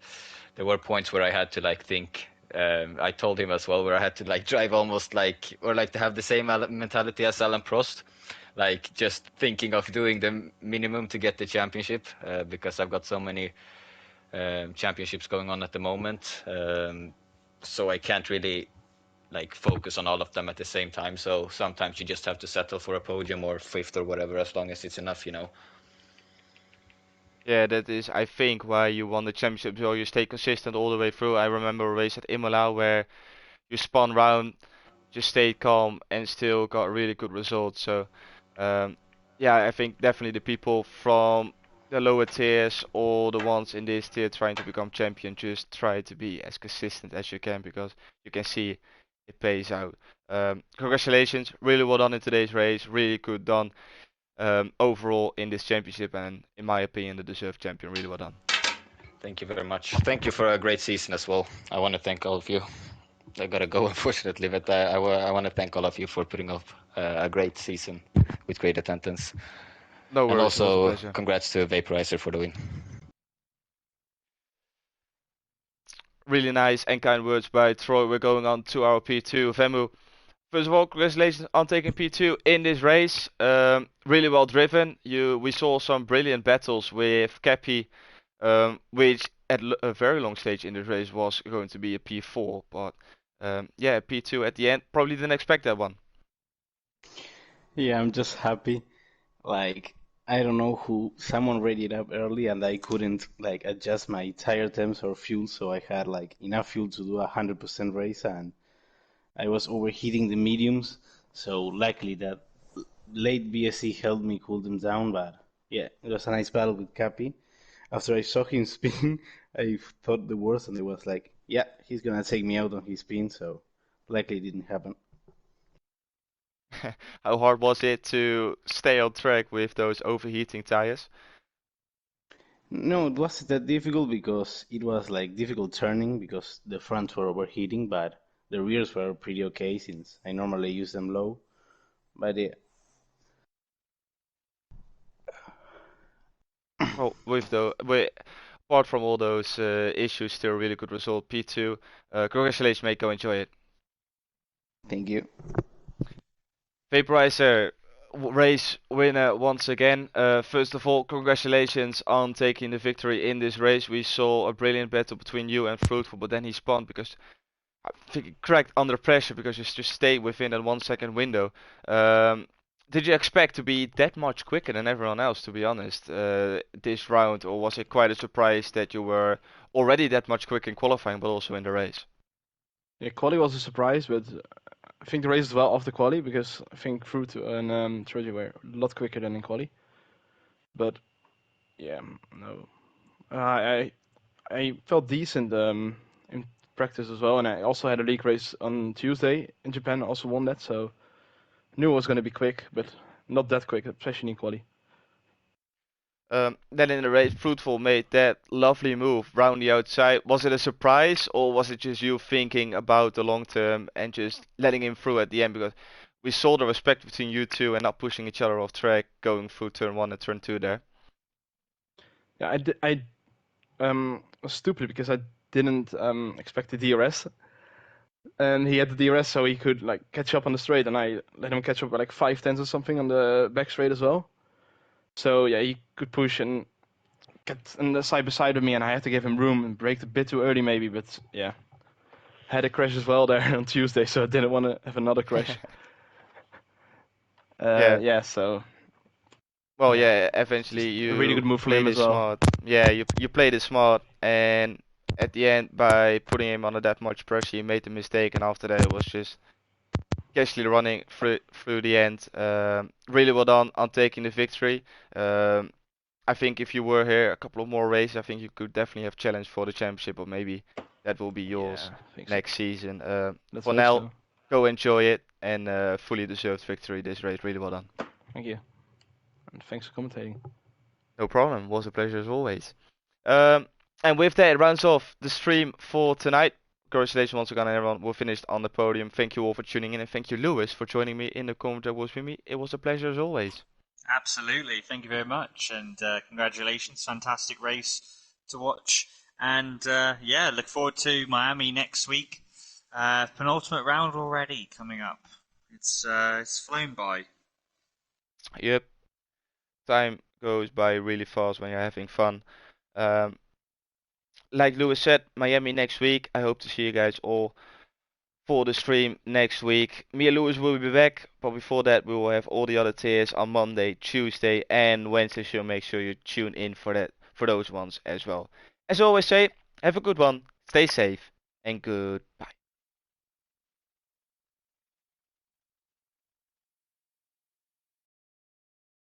there were points where I had to like think. I told him as well where I had to like drive almost like or like to have the same mentality as Alan Prost, like just thinking of doing the minimum to get the championship because I've got so many championships going on at the moment, so I can't really like focus on all of them at the same time. So sometimes you just have to settle for a podium or fifth or whatever, as long as it's enough, you know. Yeah, that is, I think, why you won the championship. So you stay consistent all the way through. I remember a race at Imola where you spun round, just stayed calm, and still got really good results. So, um, yeah, I think definitely the people from the lower tiers or the ones in this tier trying to become champion, just try to be as consistent as you can because you can see it pays out. Congratulations, really well done in today's race. Really good done overall in this championship, and in my opinion, the deserved champion. Really well done. Thank you very much. Thank you for a great season as well. I want to thank all of you. I gotta go unfortunately, but I want to thank all of you for putting up a great season with great attendance. No And worries, it was a also, pleasure. congrats to Vaporizer for the win. really nice and kind words by Troy. We're going on to our P2. Vemu, first of all, congratulations on taking P2 in this race. Really well driven. We saw some brilliant battles with Cappy, which at a very long stage in this race was going to be a P4, but yeah, P2 at the end. Probably didn't expect that one. Yeah, I'm just happy. Like, I don't know who, someone rated up early and I couldn't like adjust my tire temps or fuel, so I had like enough fuel to do 100% race and I was overheating the mediums. So luckily that late BSC helped me cool them down, but yeah, it was a nice battle with Cappy. After I saw him spin, I thought the worst and it was like, yeah, he's gonna take me out on his spin, so luckily it didn't happen. How hard was it to stay on track with those overheating tires? No, it wasn't that difficult because it was like difficult turning because the fronts were overheating, but the rears were pretty okay since I normally use them low. But yeah, Well, apart from all those issues, still a really good result. P2. Congratulations, mate. Go enjoy it. thank you. Vaporizer, race winner once again. First of all, congratulations on taking the victory in this race. We saw a brilliant battle between you and Fruitful, but then he spun because I think he cracked under pressure because you just stayed within that 1 second window. Did you expect to be that much quicker than everyone else, to be honest, this round, or was it quite a surprise that you were already that much quicker in qualifying, but also in the race? Yeah, quali was a surprise, but I think the race is well off the quali because I think Fruit and Trojan were a lot quicker than in quali. But yeah, no, I felt decent in practice as well, and I also had a league race on Tuesday in Japan. I also won that, so knew it was going to be quick, but not that quick, especially in quali. Then in the race, Fruitful made that lovely move round the outside. Was it a surprise, or was it just you thinking about the long term and just letting him through at the end? Because we saw the respect between you two and not pushing each other off track going through turn one and turn two there. Yeah, I was stupid because I didn't expect the DRS, and he had the DRS so he could like catch up on the straight, and I let him catch up by like 5/10 or something on the back straight as well. So yeah, he could push and get on the side beside of me, and I had to give him room and braked a bit too early maybe, but yeah, had a crash as well there on Tuesday, so I didn't want to have another crash. Yeah. Yeah, so Well, yeah, yeah, eventually just a really you good move from played him it as well. smart. Yeah, you played it smart, and at the end, by putting him under that much pressure, you made the mistake, and after that, it was just casually running through the end. Really well done on taking the victory. Um, I think if you were here a couple of more races, I think you could definitely have challenged for the championship, or maybe that will be yours Yeah, I think so. next season. Let's For hope now, so. go enjoy it, and fully deserved victory this race. Really well done. Thank you, and thanks for commentating. No problem. Was a pleasure as always. Um, and with that, it rounds off the stream for tonight. Congratulations once again, everyone. We're finished on the podium. Thank you all for tuning in, and thank you, Lewis, for joining me in the comment that was with me. It was a pleasure as always. Absolutely. Thank you very much. And congratulations. Fantastic race to watch. And yeah, look forward to Miami next week. Penultimate round already coming up. It's flown by. Yep, time goes by really fast when you're having fun. Um, like Lewis said, Miami next week. I hope to see you guys all for the stream next week. Me and Lewis will be back, but before that, we will have all the other tiers on Monday, Tuesday, and Wednesday. So make sure you tune in for those ones as well. As I always say, have a good one, stay safe, and goodbye.